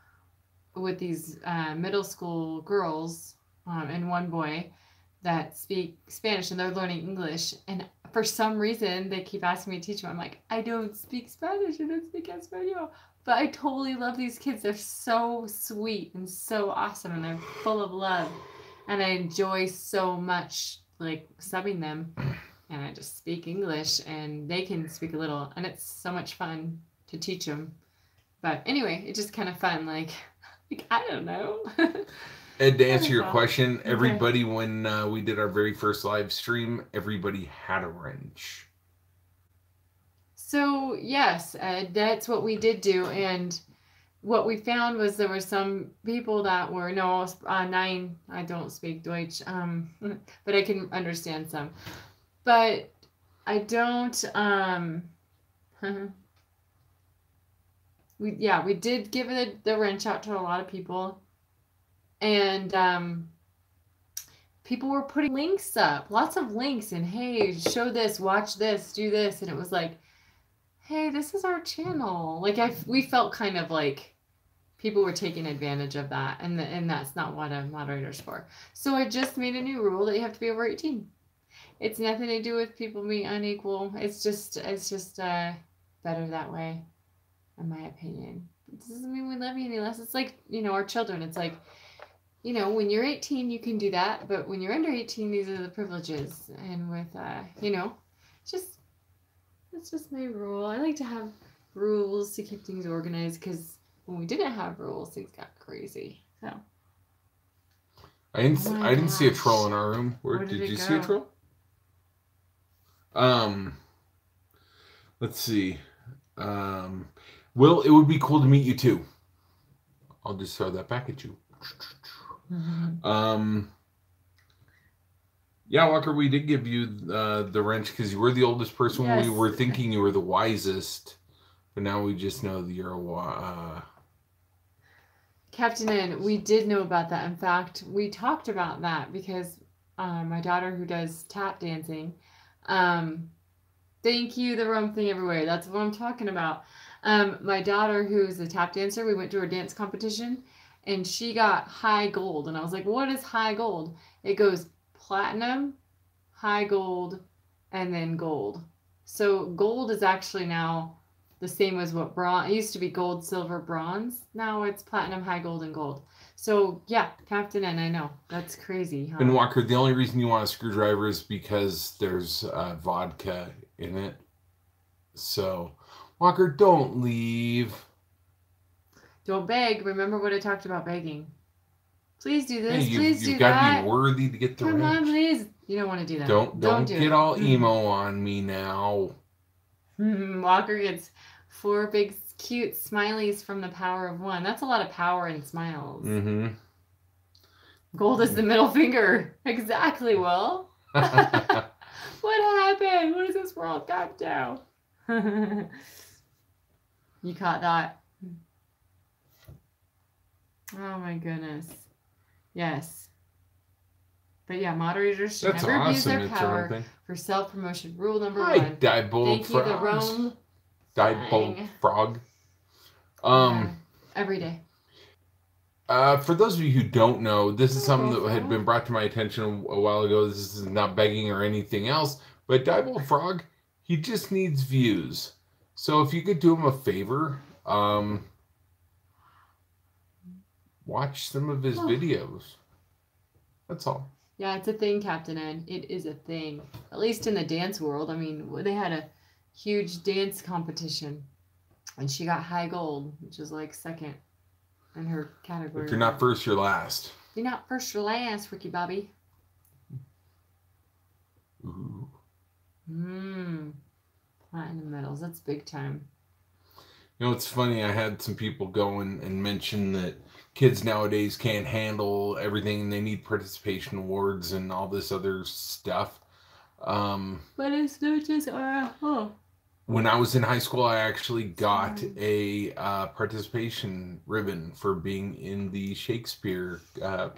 with these middle school girls and one boy that speak Spanish and they're learning English. And for some reason, they keep asking me to teach them. I'm like, I don't speak Spanish. I don't speak Espanol. But I totally love these kids. They're so sweet and so awesome. And they're full of love. And I enjoy so much, like, subbing them. And I just speak English. And they can speak a little. And it's so much fun to teach them. But anyway, it's just kind of fun. Like I don't know. Ed, to answer your Wonderful. question, Okay. everybody, when we did our very first live stream, everybody had a wrench. So yes, that's what we did do, and what we found was there were some people that were nine. I don't speak Deutsch, but I can understand some. But I don't. We did give the wrench out to a lot of people, and people were putting links up, lots of links, and hey, show this, watch this, do this, and it was like, hey, this is our channel. Like we felt kind of like people were taking advantage of that, and that's not what a moderator's for. So I just made a new rule that you have to be over 18. It's nothing to do with people being unequal. It's just better that way, in my opinion. It doesn't mean we love you any less. It's like, our children. It's like, when you're 18, you can do that, but when you're under 18, these are the privileges. And with, it's just my rule. I like to have rules to keep things organized because when we didn't have rules, things got crazy. So I didn't see a gosh. troll in our room. Where Did did you it see a go? troll? Let's see. Will, it would be cool to meet you too. I'll just throw that back at you. Yeah, Walker, we did give you the wrench because you were the oldest person. Yes. We were thinking you were the wisest, but now we just know that you're a Captain N, we did know about that. In fact, we talked about that because my daughter who does tap dancing, thank you, the rum thing everywhere. That's what I'm talking about. My daughter who's a tap dancer, we went to her dance competition and she got high gold. And I was like, what is high gold? It goes platinum, high gold, and then gold. So gold is actually now the same as what bronze. It used to be gold, silver, bronze. Now it's platinum, high gold, and gold. So yeah, Captain N, I know. That's crazy, huh? And Walker, the only reason you want a screwdriver is because there's vodka in it. So, Walker, don't leave. Don't beg. Remember what I talked about begging. Please do this. Hey, Please do you've got that. to be worthy to get the Come wrench. on, please. You don't want to do that. Don't do get it. all emo on me now. Walker gets 4 big, cute smileys from the power of 1. That's a lot of power and smiles. Mm-hmm. Gold is the middle finger. Exactly, Will. What happened? What is this world got to? You caught that? Oh my goodness. Yes. But yeah, moderators should never abuse their power for self-promotion. Rule number 1. Thank you, the Rome. Frog. Every day. For those of you who don't know, this is something that had been brought to my attention a while ago. This is not begging or anything else, but Diebold Frog, he just needs views. So if you could do him a favor, watch some of his videos. That's all. Yeah, it's a thing, Captain N. It is a thing. At least in the dance world. I mean, they had a huge dance competition, and she got high gold, which is like second in her category. If you're not first, you're last. If you're not first, you're last, Ricky Bobby. Ooh. Platinum medals. That's big time. You know, it's funny. I had some people go and mention that kids nowadays can't handle everything. They need participation awards and all this other stuff. But it's not just When I was in high school, I actually got a participation ribbon for being in the Shakespeare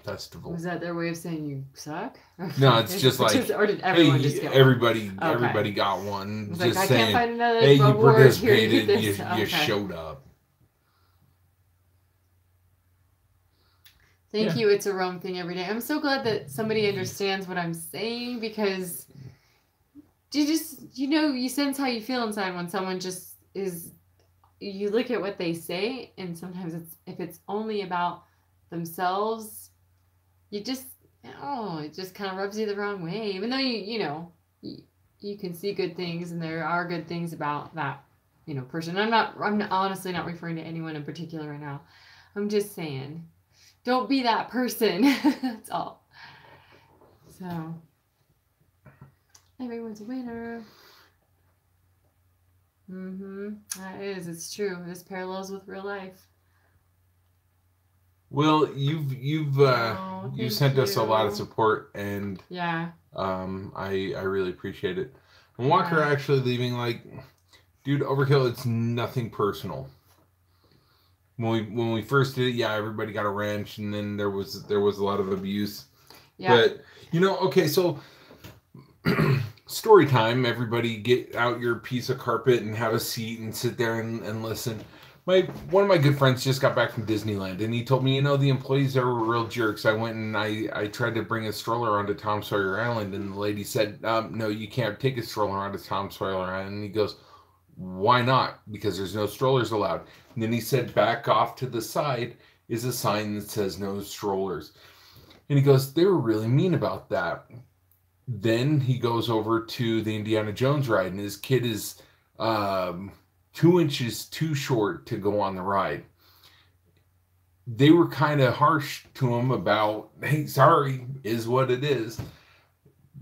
festival. Was that their way of saying you suck? No, it's just like, or did everyone hey, just get everybody got one. It's just like, saying, I can't find another hey, you award participated, here. you showed up. Thank you. It's a Rome thing every day. I'm so glad that somebody understands what I'm saying, because you sense how you feel inside when someone just is, you look at what they say, and sometimes if it's only about themselves, it just kind of rubs you the wrong way, even though you can see good things, and there are good things about that, person. I'm honestly not referring to anyone in particular right now. I'm just saying, don't be that person. That's all. So, everyone's a winner. That is. It's true. This parallels with real life. Well, you sent us a lot of support, and yeah, I really appreciate it. And Walker actually leaving like, dude, Overkill. It's nothing personal. When we first did it, everybody got a wrench, and then there was a lot of abuse. Yeah. But okay, so story time. Everybody get out your piece of carpet and have a seat and sit there and listen. One of my good friends just got back from Disneyland, and he told me, the employees there were real jerks. I went and I tried to bring a stroller onto Tom Sawyer Island, and the lady said, no, you can't take a stroller onto Tom Sawyer Island. And he goes, why not? Because there's no strollers allowed. And then he said, back off to the side is a sign that says no strollers. And he goes, they were really mean about that. Then he goes over to the Indiana Jones ride, and his kid is 2 inches too short to go on the ride. They were kind of harsh to him about, hey, sorry, is what it is.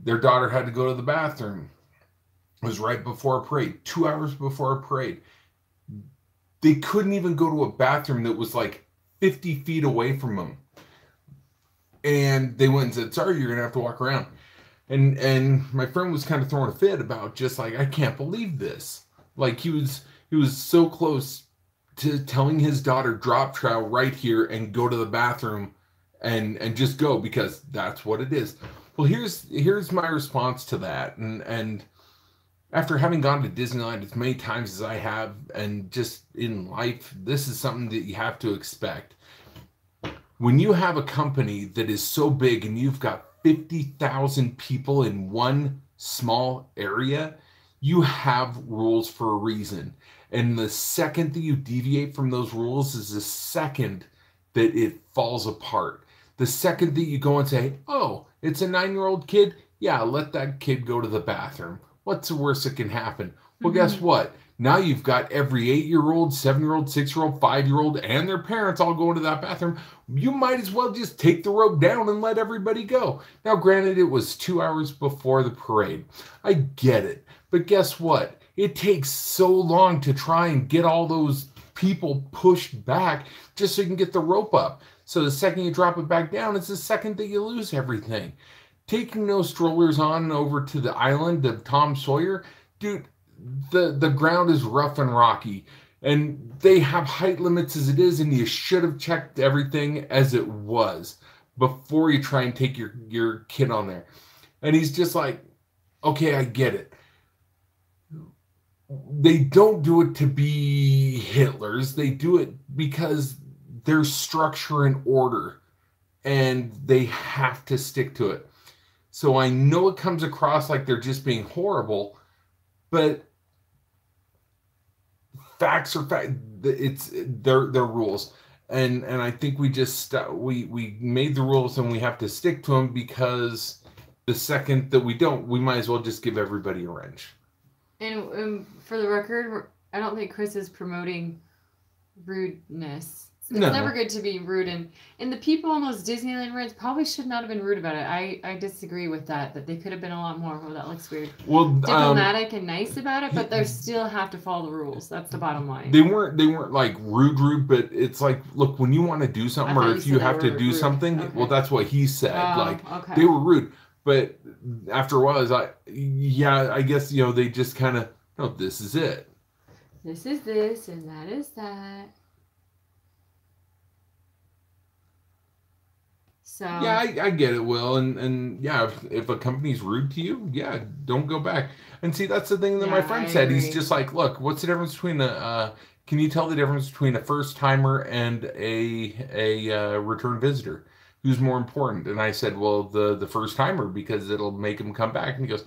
Their daughter had to go to the bathroom. It was right before a parade, 2 hours before a parade. They couldn't even go to a bathroom that was like 50 feet away from them. And they went and said, sorry, you're going to have to walk around. And my friend was kind of throwing a fit about just like, I can't believe this. Like he was so close to telling his daughter, drop trowel right here and go to the bathroom and just go, because that's what it is. Well, here's my response to that. And after having gone to Disneyland as many times as I have, and just in life, this is something that you have to expect. When you have a company that is so big and you've got 50,000 people in one small area, you have rules for a reason. And the second that you deviate from those rules is the second that it falls apart. The second that you go and say, oh, it's a 9-year-old kid? Yeah, let that kid go to the bathroom. What's the worst that can happen? Well, guess what? Now you've got every 8-year-old, 7-year-old, 6-year-old, 5-year-old, and their parents all going to that bathroom. You might as well just take the rope down and let everybody go. Now, granted, it was 2 hours before the parade. I get it. But guess what? It takes so long to try and get all those people pushed back just so you can get the rope up. So the second you drop it back down, it's the second that you lose everything. taking those strollers on over to the island of Tom Sawyer, dude, the ground is rough and rocky. And they have height limits as it is, and you should have checked everything as it was before you try and take your kid on there. And he's just like, okay, I get it. They don't do it to be Hitlers. They do it because there's structure and order, and they have to stick to it. So I know it comes across like they're just being horrible, but facts are fact. It's their rules, and I think we just we made the rules and we have to stick to them, because the second that we don't, we might as well just give everybody a wrench. And for the record, I don't think Chris is promoting rudeness. It's No. never good to be rude, and the people on those Disneyland rides probably should not have been rude about it. I disagree with that they could have been a lot more. Oh, that looks weird. Well, diplomatic and nice about it, but they still have to follow the rules. That's the bottom line. They weren't like rude, but it's like, look, when you want to do something, or if you have to do rude. something, Okay. well, that's what he said. Okay. They were rude, but after a while, I guess, they just kind of, no, this is it. This is this, and that is that. So Yeah, I get it, Will, and yeah, if a company's rude to you, yeah, don't go back. And see, that's the thing that my friend said. He's just like, look, what's the difference between can you tell the difference between a first timer and a return visitor? Who's more important? And I said, well, the first timer, because it'll make them come back. And he goes,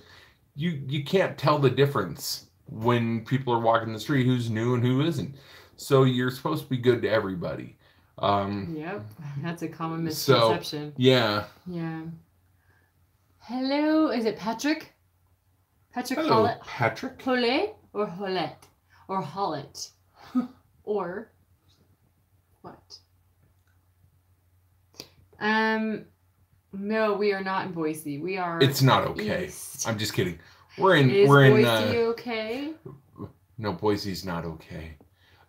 you can't tell the difference when people are walking the street who's new and who isn't. So you're supposed to be good to everybody. Yep, that's a common misconception. So, yeah. Yeah. Hello, is it Patrick? Patrick Hello, Hollett? Patrick. Hollet or Hollett? Or Hollett? Or what? No, we are not in Boise. We are. It's not okay. East. I'm just kidding. We're Boise okay? No, Boise's not okay.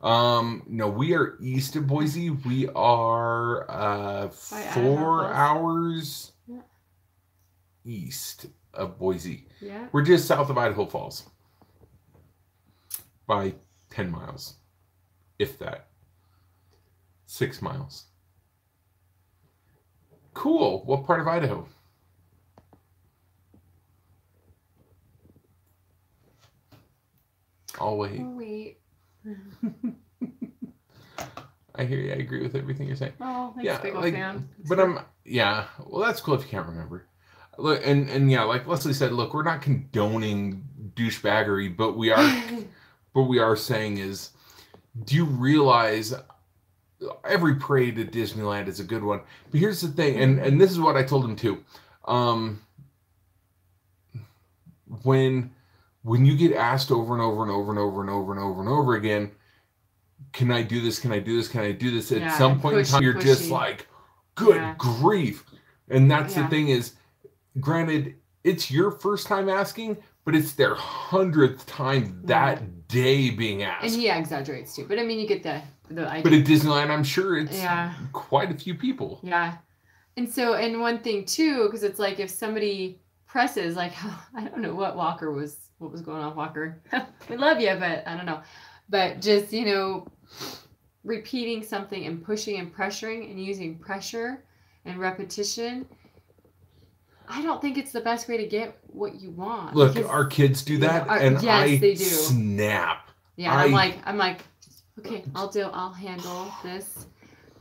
No, we are east of Boise. We are 4 hours east of Boise. Yeah. We're just south of Idaho Falls by 10 miles, if that. 6 miles. Cool. What part of Idaho? I'll wait. Oh, wait. I hear you. I agree with everything you're saying. Oh, thanks, Yeah, big old like, fan. but well, that's cool if you can't remember. Look, and yeah, like Leslie said, look, we're not condoning douchebaggery, but we are saying is, do you realize every parade at Disneyland is a good one? But here's the thing, and this is what I told him too. When you get asked over and over and over and over and over and over and over again, can I do this? Can I do this? Can I do this? At some point in time, you're just like, good grief. And that's the thing is, granted, it's your first time asking, but it's their 100th time that day being asked. And he exaggerates too. But I mean, you get the idea. But at Disneyland, I'm sure it's quite a few people. Yeah. And one thing too, because it's like if somebody presses, like, I don't know what was going on, Walker. We love you, but I don't know. But just, repeating something and pushing and pressuring and using pressure and repetition, I don't think it's the best way to get what you want. Look, our kids do that, yes, they do. Snap. Yeah, I'm like, okay, I'll handle this,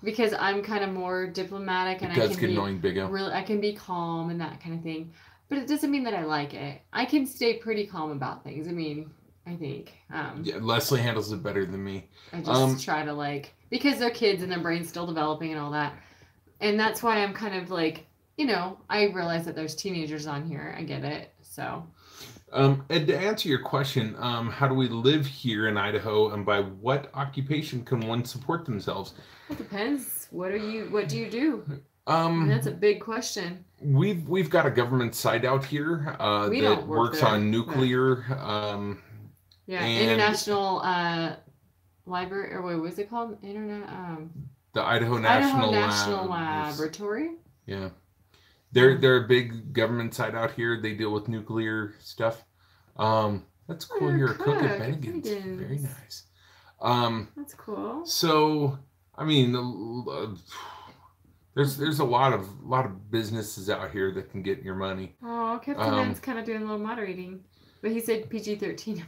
because I'm kind of more diplomatic and I can be annoying, Big O. really, I can be calm and that kind of thing. But it doesn't mean that I like it. I can stay pretty calm about things. I mean, I think. Yeah, Leslie handles it better than me. I just try to because they're kids and their brain's still developing and all that. And that's why I'm kind of I realize that there's teenagers on here. I get it. So. And to answer your question, how do we live here in Idaho, and by what occupation can one support themselves? It depends. What do you do? That's a big question. We've got a government site out here that works on nuclear. International Library, or what was it called? The Idaho National National Laboratory. Yeah. They're a big government site out here. They deal with nuclear stuff. That's cool. You're a cook at Bennigan's. Very nice. That's cool. So, I mean, there's a lot of businesses out here that can get your money. Oh, Captain N's kind of doing a little moderating, but he said PG-13.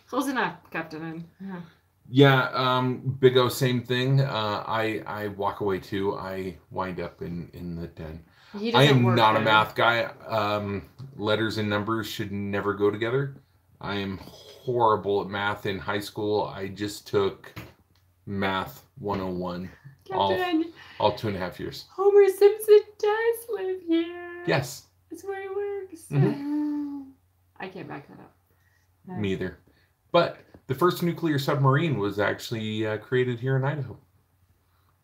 Close enough, Captain N. Yeah, Big O, same thing. I walk away too. I wind up in the den. I am not a math guy. Letters and numbers should never go together. I am horrible at math in high school. I just took math 101 all 2.5 years. Homer Simpson does live here. Yes. That's where he works. Mm-hmm. I can't back that up. Me either. But the first nuclear submarine was actually created here in Idaho.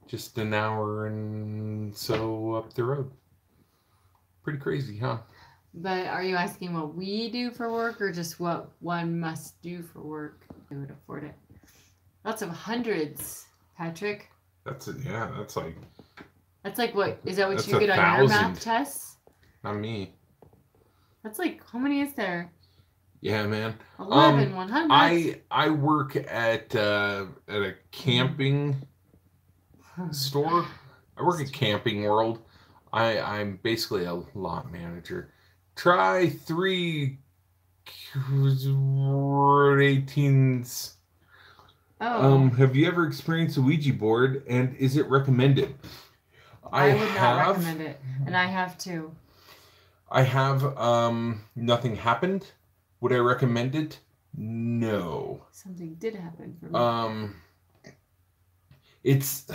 Just an hour and so up the road. Pretty crazy, huh? But are you asking what we do for work or just what one must do for work? They would afford it. Lots of hundreds, Patrick. That's like what? Is that what you get on your math tests? Not me. That's like, how many is there? Yeah, man. 11, 100. I work at a camping store. I work at Camping World. I'm basically a lot manager. Try 3 18s. Oh. Have you ever experienced a Ouija board, and is it recommended? I would not recommend it, and I have too. I have. Nothing happened. Would I recommend it? No. Something did happen for me. It's...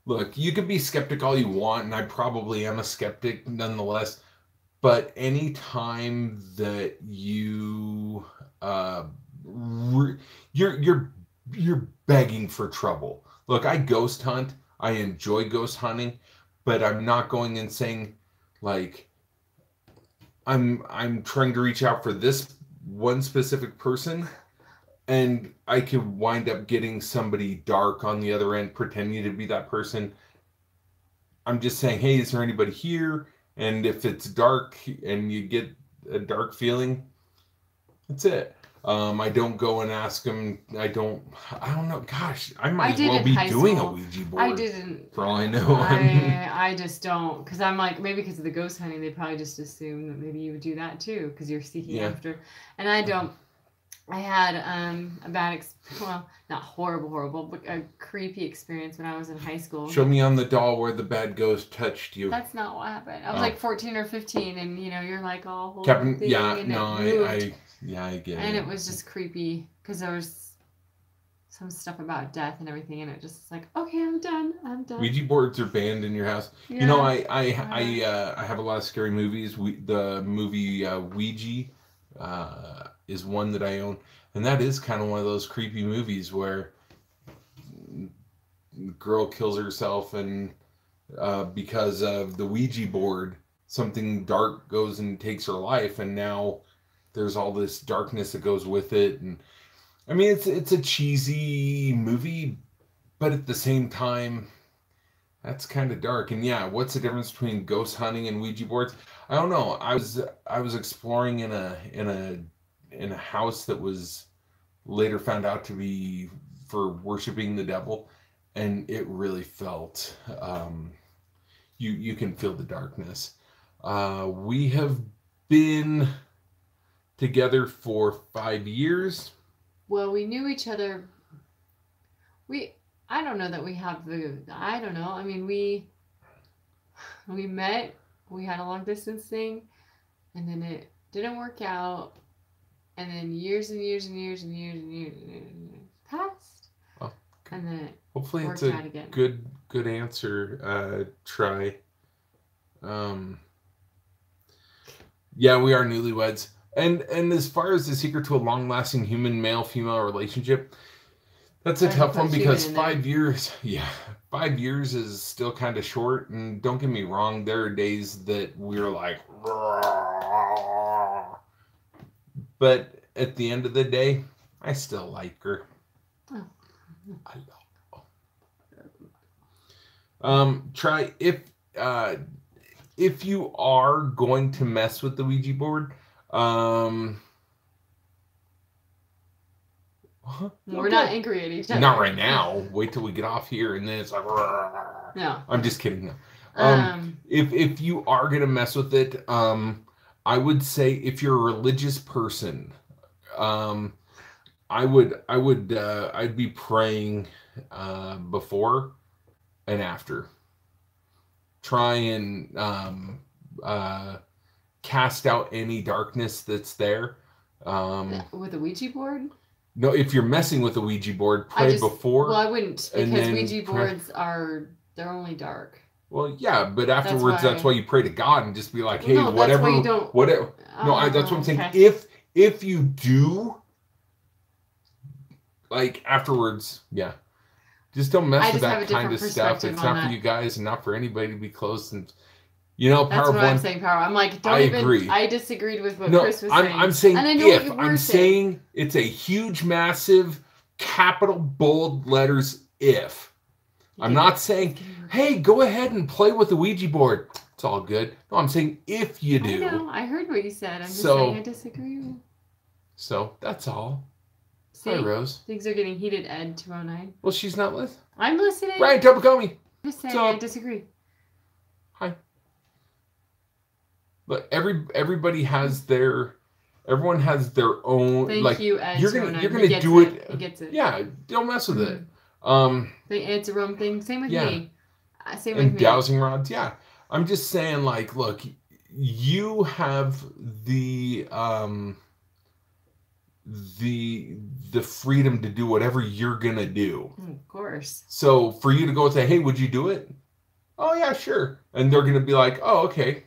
Look, you can be skeptic all you want, and I probably am a skeptic nonetheless. But any time that you... you're begging for trouble. Look, I ghost hunt. I enjoy ghost hunting. But I'm not going and saying, like... I'm trying to reach out for this one specific person, and I could wind up getting somebody dark on the other end pretending to be that person. I'm just saying, hey, is there anybody here? And if it's dark and you get a dark feeling, that's it. I don't go and ask them. I don't know. Gosh, I might as well be doing a Ouija board. I didn't. For all I know. I just don't. Because I'm like, maybe because of the ghost hunting, they probably just assume that maybe you would do that too. Because you're seeking after. And I don't. I had a bad, well, not horrible, but a creepy experience when I was in high school. Show me on the doll where the bad ghost touched you. That's not what happened. I was like 14 or 15, and you're like all holding Captain, thing, yeah, and no, it moved. I get it. And it was just creepy because there was some stuff about death and everything, and it just like, okay, I'm done. Ouija boards are banned in your house. Yeah. I have a lot of scary movies. The movie Ouija is one that I own, and that is kind of one of those creepy movies where the girl kills herself, and because of the Ouija board, something dark goes and takes her life, and now there's all this darkness that goes with it. And I mean, it's a cheesy movie, but at the same time, that's kind of dark. And yeah, what's the difference between ghost hunting and Ouija boards? I don't know. I was exploring in a house that was later found out to be for worshiping the devil, and it really felt you can feel the darkness. We have been together for 5 years. Well, we knew each other. I don't know that we have I don't know. I mean, we met, we had a long distance thing, and then it didn't work out. And then years and years and years and years and years and years passed. Oh, and then it hopefully worked it's a out again. good answer. Try. Yeah, we are newlyweds. And as far as the secret to a long-lasting human male-female relationship, that's a tough one because 5 years, 5 years is still kind of short. And don't get me wrong, there are days that we're like, but at the end of the day, I still like her. Oh. I love her. Try if if you are going to mess with the Ouija board, we're not angry at each other. Not right now. Wait till we get off here, and then it's like. No, I'm just kidding. No. If you are gonna mess with it, I would say if you're a religious person, I'd be praying before and after. Try and cast out any darkness that's there. With a Ouija board? No, if you're messing with a Ouija board, pray before. Well, I wouldn't, because Ouija boards they're only dark. Well, yeah, but afterwards, that's why you pray to God and just be like, hey, no, whatever. That's why you don't... Whatever. No, that's what I'm saying. Okay. If you do, like afterwards, yeah, just don't mess with that kind of stuff. It's not for you guys and not for anybody to be close. And that's what I'm saying, Power. I'm like, agree. I disagreed with what Chris was saying. I'm saying if. I'm saying it's a huge, massive, capital, bold letters if. I'm not saying, hey, go ahead and play with the Ouija board. It's all good. No, I'm saying if you do. I know. I heard what you said. I'm just saying I disagree. So that's all. See, hi, Rose. Things are getting heated, Ed 209. Well, she's not listening. I'm listening. Ryan Tobacomi. I'm just saying I disagree. Hi. But everybody has everyone has their own. Thank you, Ed. You're gonna do it. He gets it. Yeah, don't mess with it. It's a room thing. Same with me. Same with me. And dowsing rods. Yeah, I'm just saying. Like, look, you have the freedom to do whatever you're gonna do. Of course. So for you to go and say, hey, would you do it? Oh yeah, sure. And they're gonna be like, oh, okay.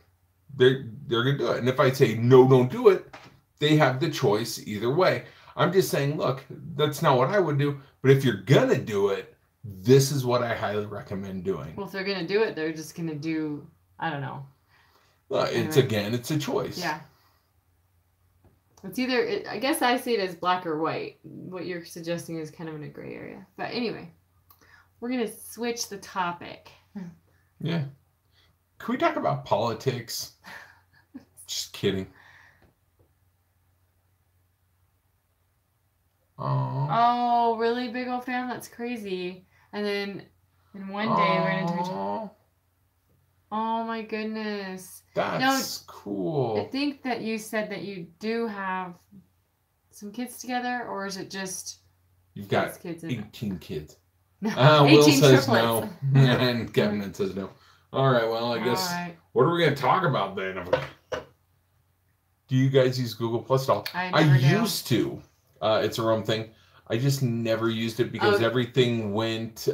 They're gonna do it. And if I say no, don't do it, they have the choice either way. I'm just saying, look, that's not what I would do. But if you're gonna do it, this is what I highly recommend doing. Well, if they're gonna do it, they're just gonna do, I don't know. Well, it's a choice. Yeah. It's either, I guess I see it as black or white. What you're suggesting is kind of in a gray area. But anyway, we're gonna switch the topic. Yeah. Can we talk about politics? Just kidding. Oh, really, big old fam? That's crazy. And then in one day we're gonna do. Oh my goodness. That's cool. I think that you said that you do have some kids together, or is it just you've got kids 18 kids? No, Will says no, and Kevin says no. All right, well, I guess. What are we going to talk about then? Do you guys use Google Plus at all? I used to. It's a Rome thing. I just never used it because everything went.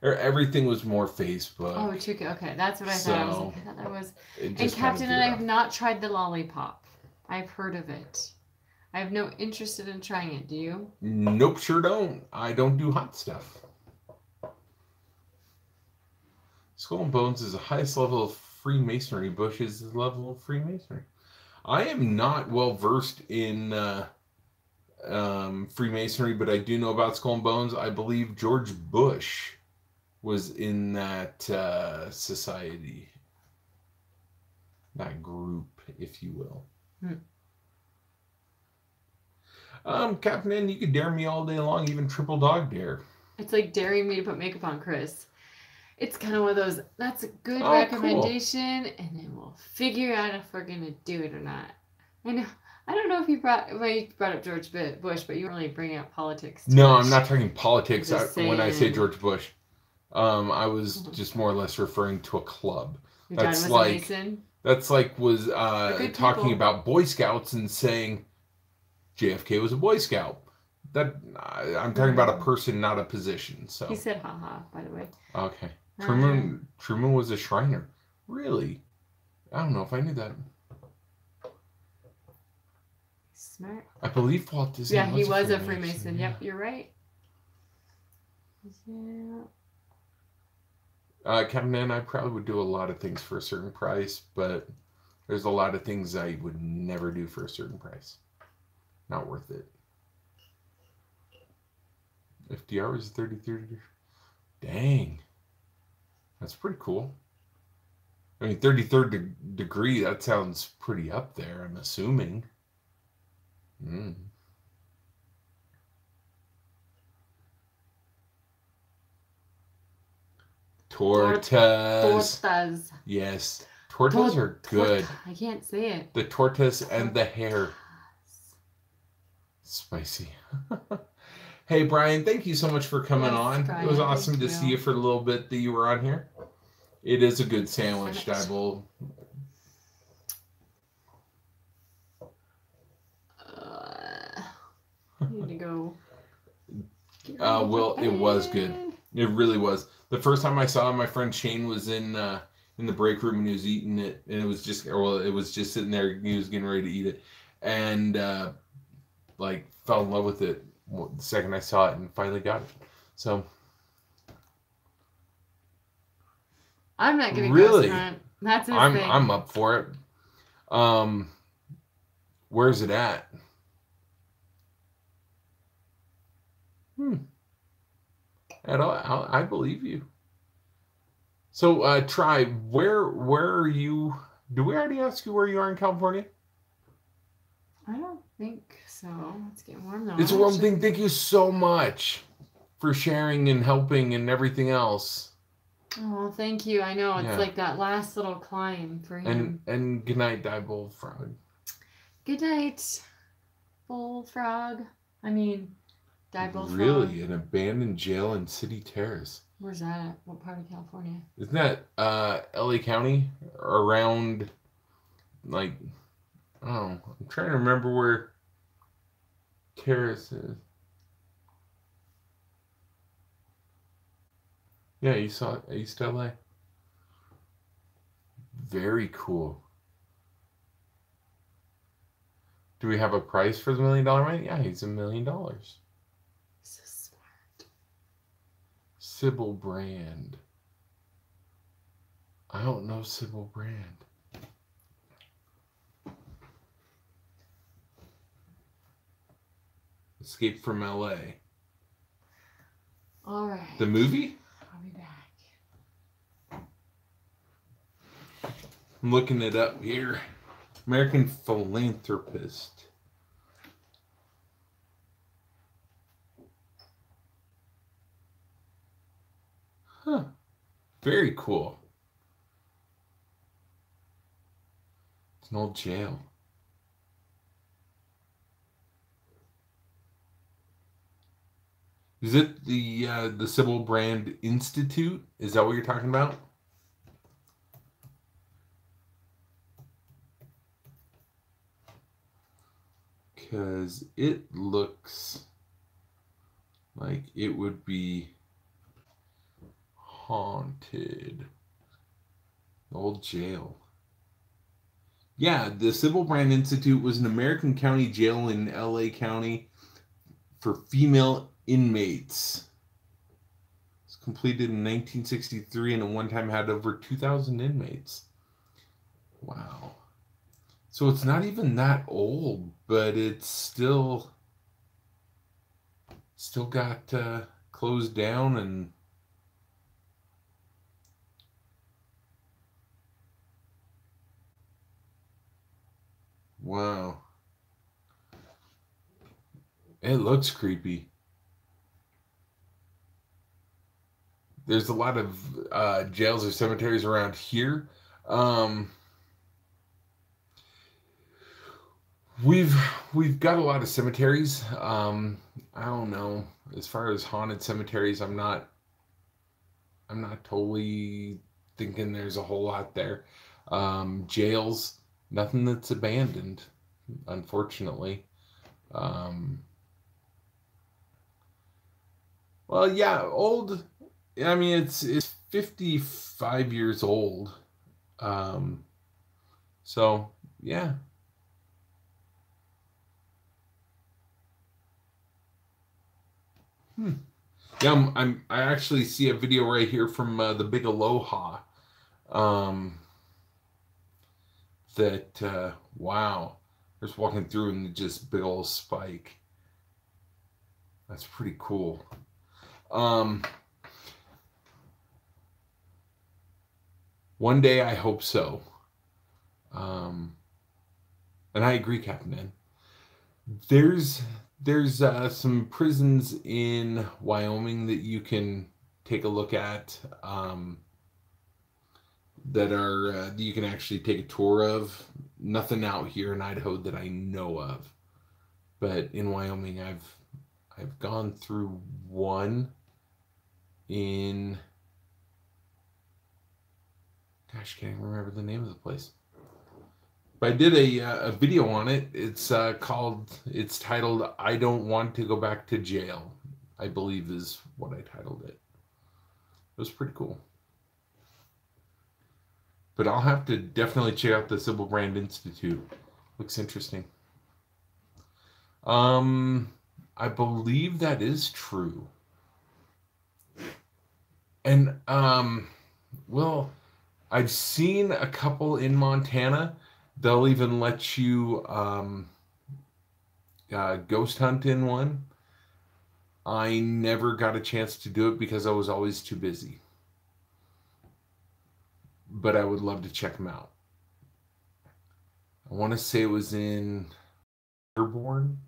Everything was more Facebook. Oh, okay, that's what I thought. I thought that was. And Captain and I have not tried the lollipop. I've heard of it. I have no interest in trying it. Do you? Nope, sure don't. I don't do hot stuff. Skull and Bones is the highest level of Freemasonry. Bush is the level of Freemasonry. I am not well versed in Freemasonry, but I do know about Skull and Bones. I believe George Bush was in that society, that group, if you will. Captain N, you could dare me all day long, even triple dog dare. It's like daring me to put makeup on Chris. It's kind of one of those, that's a good recommendation, cool. And then we'll figure out if we're going to do it or not. I don't know if you brought up George Bush, but you weren't really bringing up politics. No, I'm not talking politics when I say George Bush. I was just more or less referring to a club. Your dad was a Mason? That's like talking about Boy Scouts and saying JFK was a Boy Scout. I'm talking about a person, not a position. So he said haha, by the way. Okay. Truman was a Shriner. Really? I don't know if I knew that. Smart. I believe Walt Disney he was a Freemason. Yep, you're right. Yeah. Captain N, I probably would do a lot of things for a certain price, but there's a lot of things I would never do for a certain price. Not worth it. FDR was 30. Dang. That's pretty cool. I mean, 33rd degree, that sounds pretty up there, I'm assuming. Mm. Tortas. Tortas. Yes. Tortas are good. I can't say it. The tortas and the hair. Spicy. Hey, Brian, thank you so much for coming on. Brian, it was awesome to see you for the little bit that you were on here. It is a good sandwich, Diebold. I need to go. Well, it was good. It really was. The first time I saw it, my friend Shane was in the break room and he was eating it, and it was just sitting there. He was getting ready to eat it, and like fell in love with it the second I saw it, and finally got it. So I'm not getting really. Ghost Hunt. That's his thing. thing. I'm up for it. Where's it at? At all, I believe you. So, Try, where are you? Do we already ask you where you are in California? I don't think so. It's getting warm though. It's a warm thing. Thank you so much for sharing and helping and everything else. Oh, thank you. I know it's like that last little climb for him. And good night, Bullfrog. Good night, Bullfrog. I mean, Bullfrog. Really, an abandoned jail in City Terrace. Where's that at? What part of California? Isn't that LA County? Around, like, I don't know. I'm trying to remember where Terrace is. Yeah, East LA. Very cool. Do we have a price for the $1 million man? Yeah, he's $1 million. So smart. Sybil Brand. I don't know Sybil Brand. Escape from LA. All right. The movie? I'll be back. I'm looking it up here. American Philanthropist. Huh. Very cool. It's an old jail. Is it the Sybil Brand Institute? Is that what you're talking about? Because it looks like it would be haunted. Old jail. Yeah, the Sybil Brand Institute was an American county jail in LA County for female inmates. It's completed in 1963 and at one time had over 2,000 inmates. Wow. So it's not even that old, but it's still got closed down and wow. It looks creepy. There's a lot of jails or cemeteries around here. We've got a lot of cemeteries. I don't know. As far as haunted cemeteries, I'm not totally thinking there's a whole lot there. Jails, nothing that's abandoned, unfortunately. Well, yeah, old. I mean, it's 55 years old. So yeah. Yeah, I actually see a video right here from the Big Aloha. That wow, just walking through and just big old spike. That's pretty cool. One day I hope so. And I agree, Captain N. There's some prisons in Wyoming that you can take a look at, that you can actually take a tour of. Nothing out here in Idaho that I know of, but in Wyoming I've gone through one in, gosh, can't even remember the name of the place. But I did a video on it. It's titled "I Don't Want to Go Back to Jail," I believe is what I titled it. It was pretty cool. But I'll have to definitely check out the Sybil Brand Institute. Looks interesting. I believe that is true. And well, I've seen a couple in Montana. They'll even let you ghost hunt in one. I never got a chance to do it because I was always too busy. But I would love to check them out. I want to say it was in Dearborn.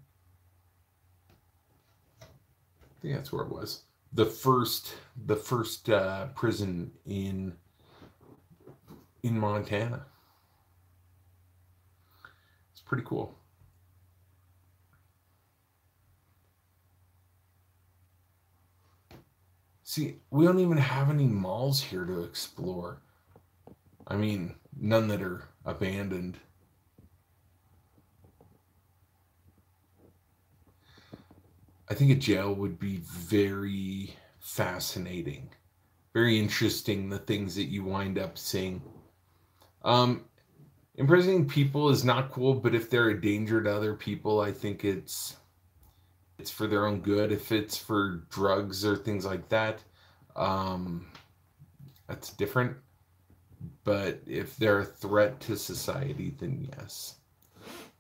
I think that's where it was. The first prison in Montana. It's pretty cool. See, we don't even have any malls here to explore. I mean, none that are abandoned. I think a jail would be very fascinating, very interesting, the things that you wind up seeing. Imprisoning people is not cool, but if they're a danger to other people, I think it's for their own good. If it's for drugs or things like that, that's different. But if they're a threat to society, then yes.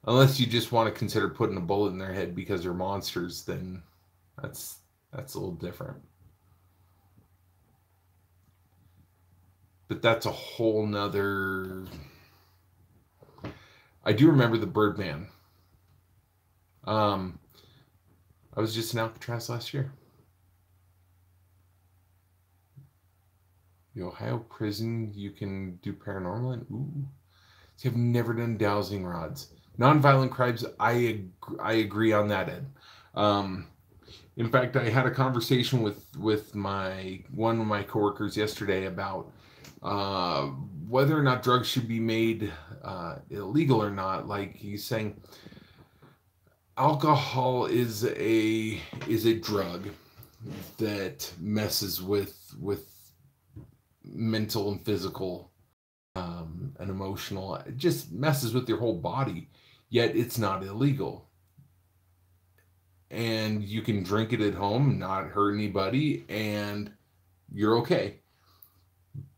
Unless you just want to consider putting a bullet in their head because they're monsters, then that's a little different. But that's a whole nother... I do remember the Birdman. I was just in Alcatraz last year. The Ohio prison, you can do paranormal in. Ooh. See, I've never done dowsing rods. Nonviolent crimes, I agree on that, Ed. In fact, I had a conversation with one of my coworkers yesterday about whether or not drugs should be made illegal or not. Like he's saying, alcohol is a drug that messes with mental and physical and emotional. It just messes with your whole body, yet it's not illegal. And you can drink it at home, not hurt anybody, and you're okay.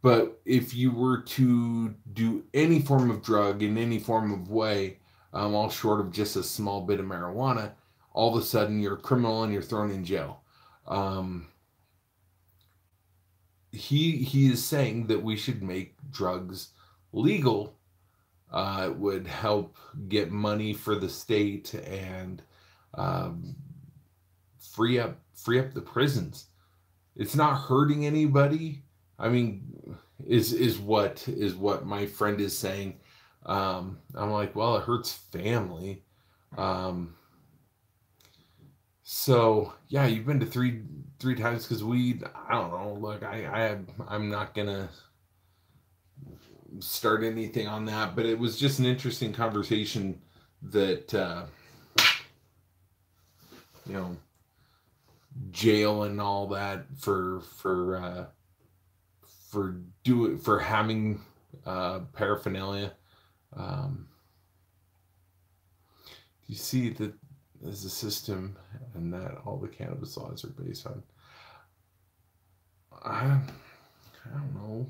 But if you were to do any form of drug in any form of way, all short of just a small bit of marijuana, all of a sudden you're a criminal and you're thrown in jail. He is saying that we should make drugs legal. It would help get money for the state and free up the prisons. It's not hurting anybody. I mean, is what my friend is saying. I'm like, well, it hurts family. So yeah, you've been to three times because I don't know. Look, I'm not gonna start anything on that, but it was just an interesting conversation that jail and all that for having paraphernalia. You see that there's a system and that all the cannabis laws are based on. I don't know.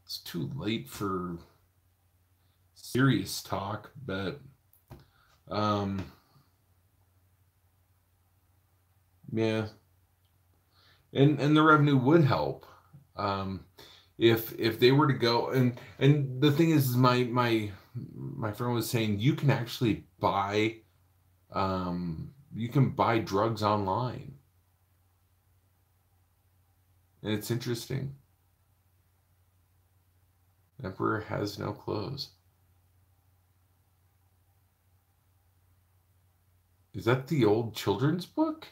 It's too late for serious talk, but yeah. And the revenue would help. if they were to go, and the thing is my friend was saying you can actually buy you can buy drugs online. And it's interesting. Emperor has no clothes. Is that the old children's book?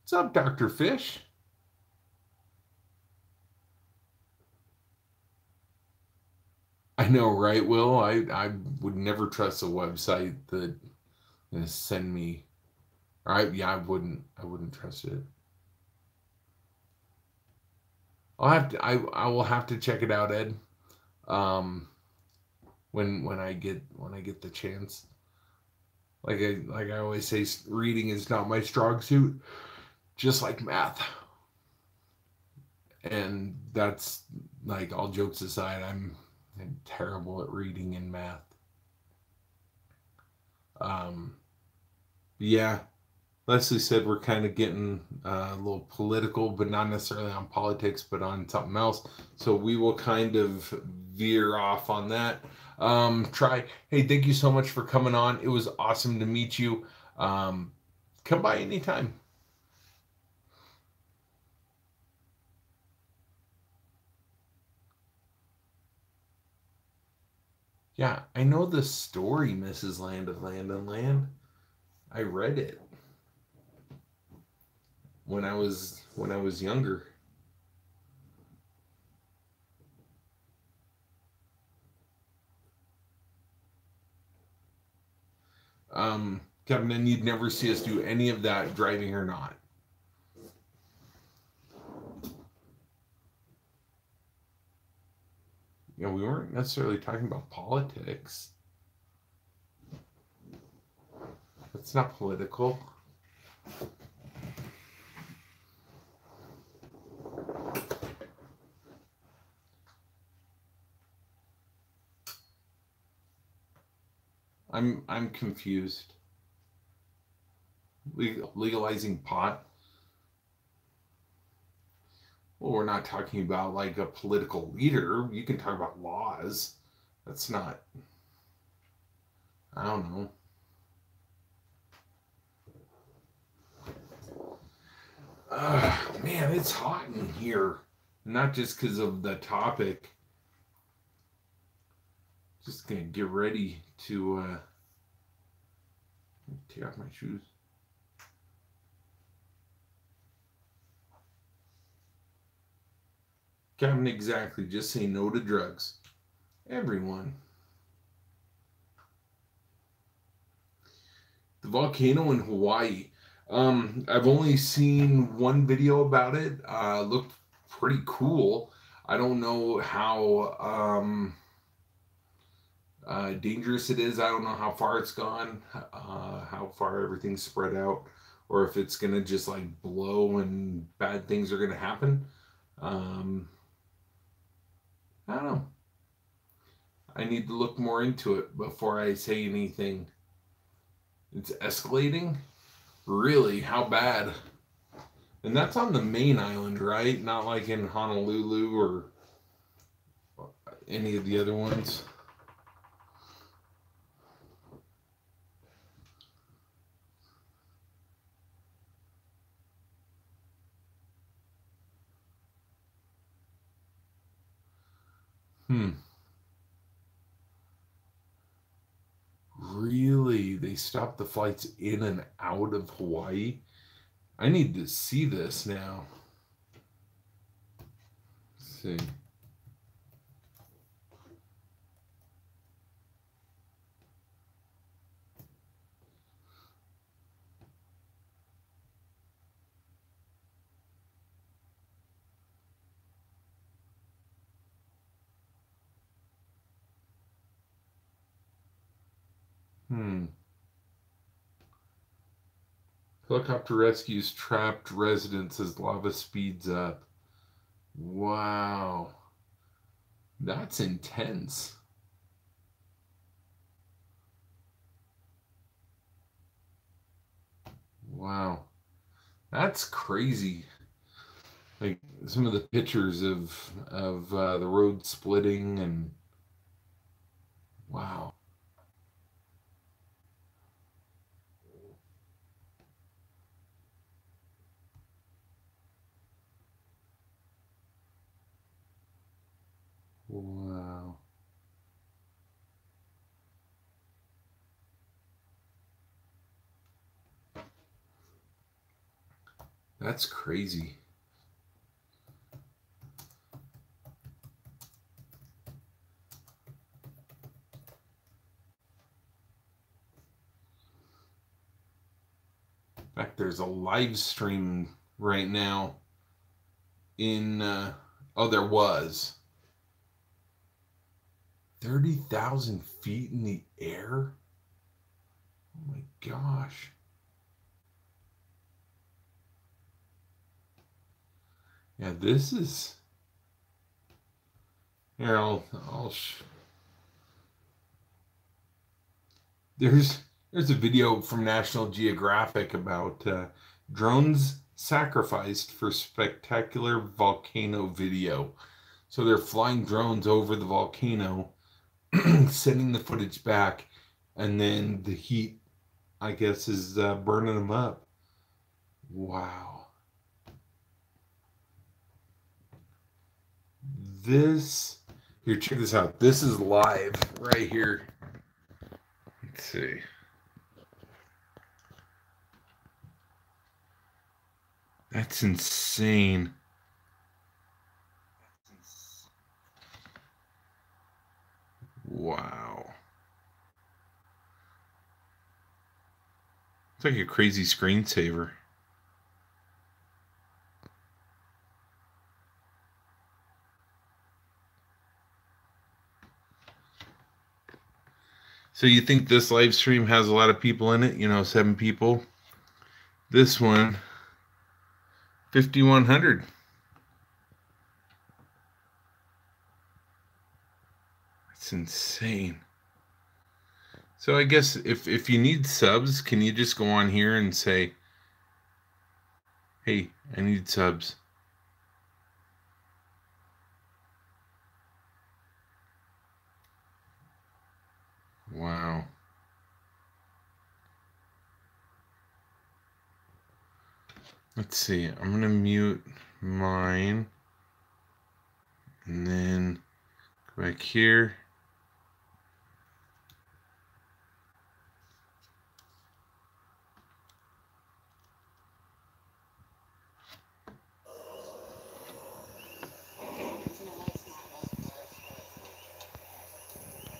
What's up, Dr. Fish? I know, right, Will? I would never trust a website that is send me. Yeah, I wouldn't trust it. I will have to check it out, Ed. Um, when I get the chance. Like I always say, reading is not my strong suit, just like math. And that's, like, all jokes aside, I'm terrible at reading and math. Yeah, Leslie said we're kind of getting a little political, but not necessarily on politics, but on something else. So we will kind of veer off on that. Hey, thank you so much for coming on. It was awesome to meet you. Come by anytime. Yeah, I know the story, Mrs. Land of Land and Land. I read it when I was younger. Kevin, and you'd never see us do any of that, driving or not. You know, we weren't necessarily talking about politics. It's not political. I'm confused. Legalizing pot? Well, we're not talking about like a political leader. You can talk about laws. That's not, I don't know. Man, it's hot in here. Not just because of the topic. Just gonna get ready to take off my shoes. Kevin, exactly. Just say no to drugs. Everyone. The volcano in Hawaii. I've only seen one video about it. Looked pretty cool. I don't know how dangerous it is. I don't know how far it's gone, how far everything's spread out, or if it's gonna just like blow and bad things are gonna happen. I don't know. I need to look more into it before I say anything. It's escalating? Really? How bad? And that's on the main island, right? Not like in Honolulu or any of the other ones. Really? They stopped the flights in and out of Hawaii? I need to see this now. Let's see. Helicopter rescues trapped residents as lava speeds up. Wow. That's intense. Wow. That's crazy. Like some of the pictures of the road splitting and wow. Wow. That's crazy. In fact, there's a live stream right now in oh, there was 30,000 feet in the air. Oh my gosh. Yeah, this is here. There's a video from National Geographic about drones sacrificed for spectacular volcano video. So they're flying drones over the volcano, sending the footage back, and then the heat, I guess, is burning them up. Wow. This, here, check this out. This is live right here. Let's see. That's insane. Wow. It's like a crazy screensaver. So you think this live stream has a lot of people in it? You know, 7 people. This one, 5,100. That's insane. So I guess if you need subs, can you just go on here and say, hey, I need subs. Wow. Let's see. I'm going to mute mine. And then go back here.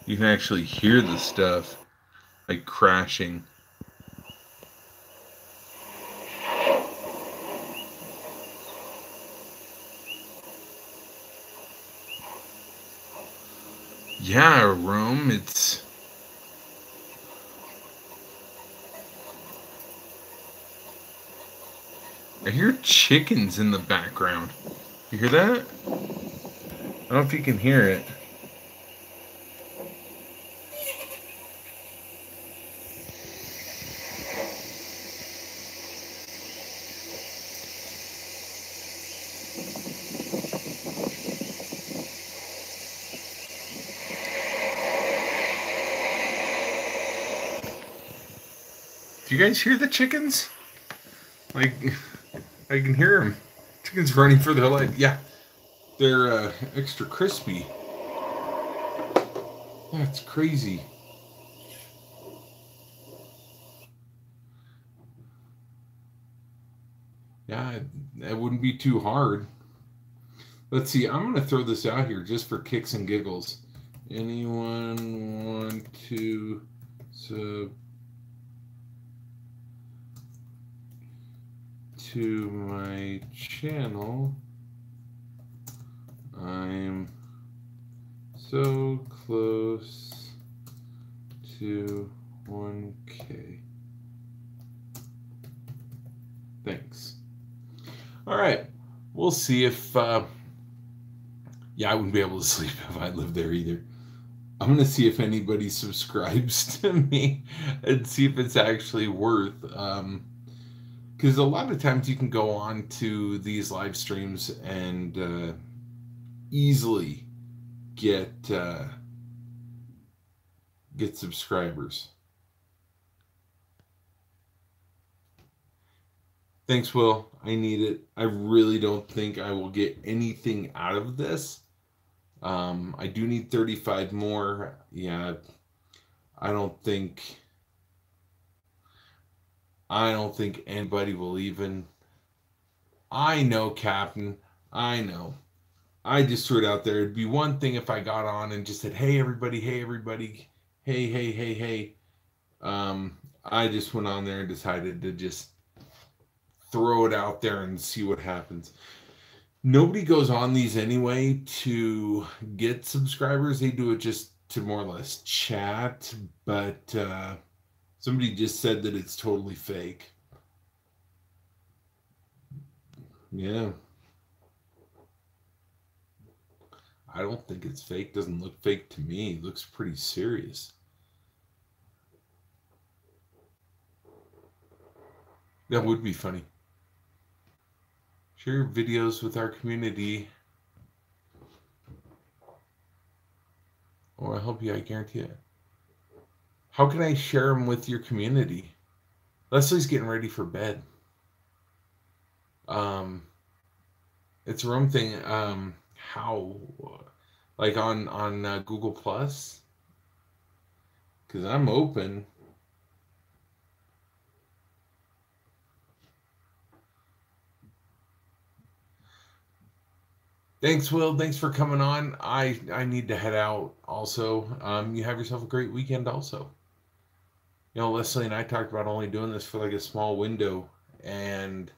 You can actually hear the stuff like crashing. Yeah, Rome, it's... I hear chickens in the background. You hear that? I don't know if you can hear it. Do you guys hear the chickens? Like, I can hear them. Chickens running for their life. Yeah, they're extra crispy. That's crazy. Yeah, that wouldn't be too hard. Let's see, I'm going to throw this out here just for kicks and giggles. Anyone want to sub to my channel? I'm so close to 1K. Thanks. All right, we'll see if yeah, I wouldn't be able to sleep if I lived there either. I'm gonna see if anybody subscribes to me and see if it's actually worth Because a lot of times you can go on to these live streams and easily get subscribers. Thanks, Will. I need it. I really don't think I will get anything out of this. I do need 35 more. Yeah, I don't think anybody will even. I know, Captain. I know. I just threw it out there. It'd be one thing if I got on and just said, "Hey, everybody! Hey, everybody! Hey, hey, hey, hey!" I just went on there and decided to just throw it out there and see what happens. Nobody goes on these anyway to get subscribers. They do it just to more or less chat. But somebody just said that it's totally fake. Yeah. I don't think it's fake. Doesn't look fake to me. It looks pretty serious. That would be funny. Share videos with our community. Or I'll help you, I guarantee it. How can I share them with your community? Leslie's getting ready for bed. It's a room thing. How? Like on Google Plus? Because I'm open. Thanks, Will. Thanks for coming on. I need to head out also. You have yourself a great weekend also. You know, Leslie and I talked about only doing this for like a small window, and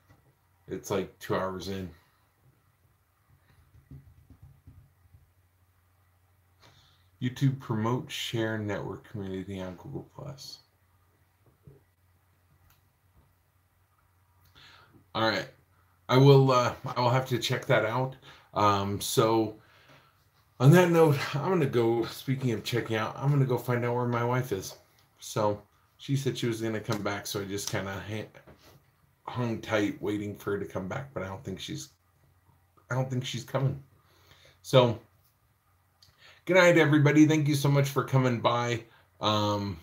it's like 2 hours in. YouTube promote, share, network community on Google Plus. All right, I will have to check that out. So on that note, I'm gonna go. Speaking of checking out, I'm gonna go find out where my wife is. So she said she was gonna come back, so I just kind of hung tight, waiting for her to come back. But I don't think she's coming. So good night, everybody. Thank you so much for coming by. I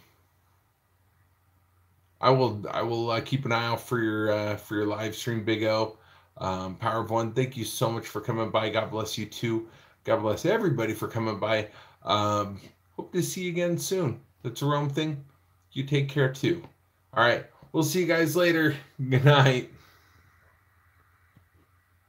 will keep an eye out for your live stream, Big O. Power of One, thank you so much for coming by. God bless you too. God bless everybody for coming by. Hope to see you again soon. That's a Rome thing. You take care too. All right. We'll see you guys later. Good night.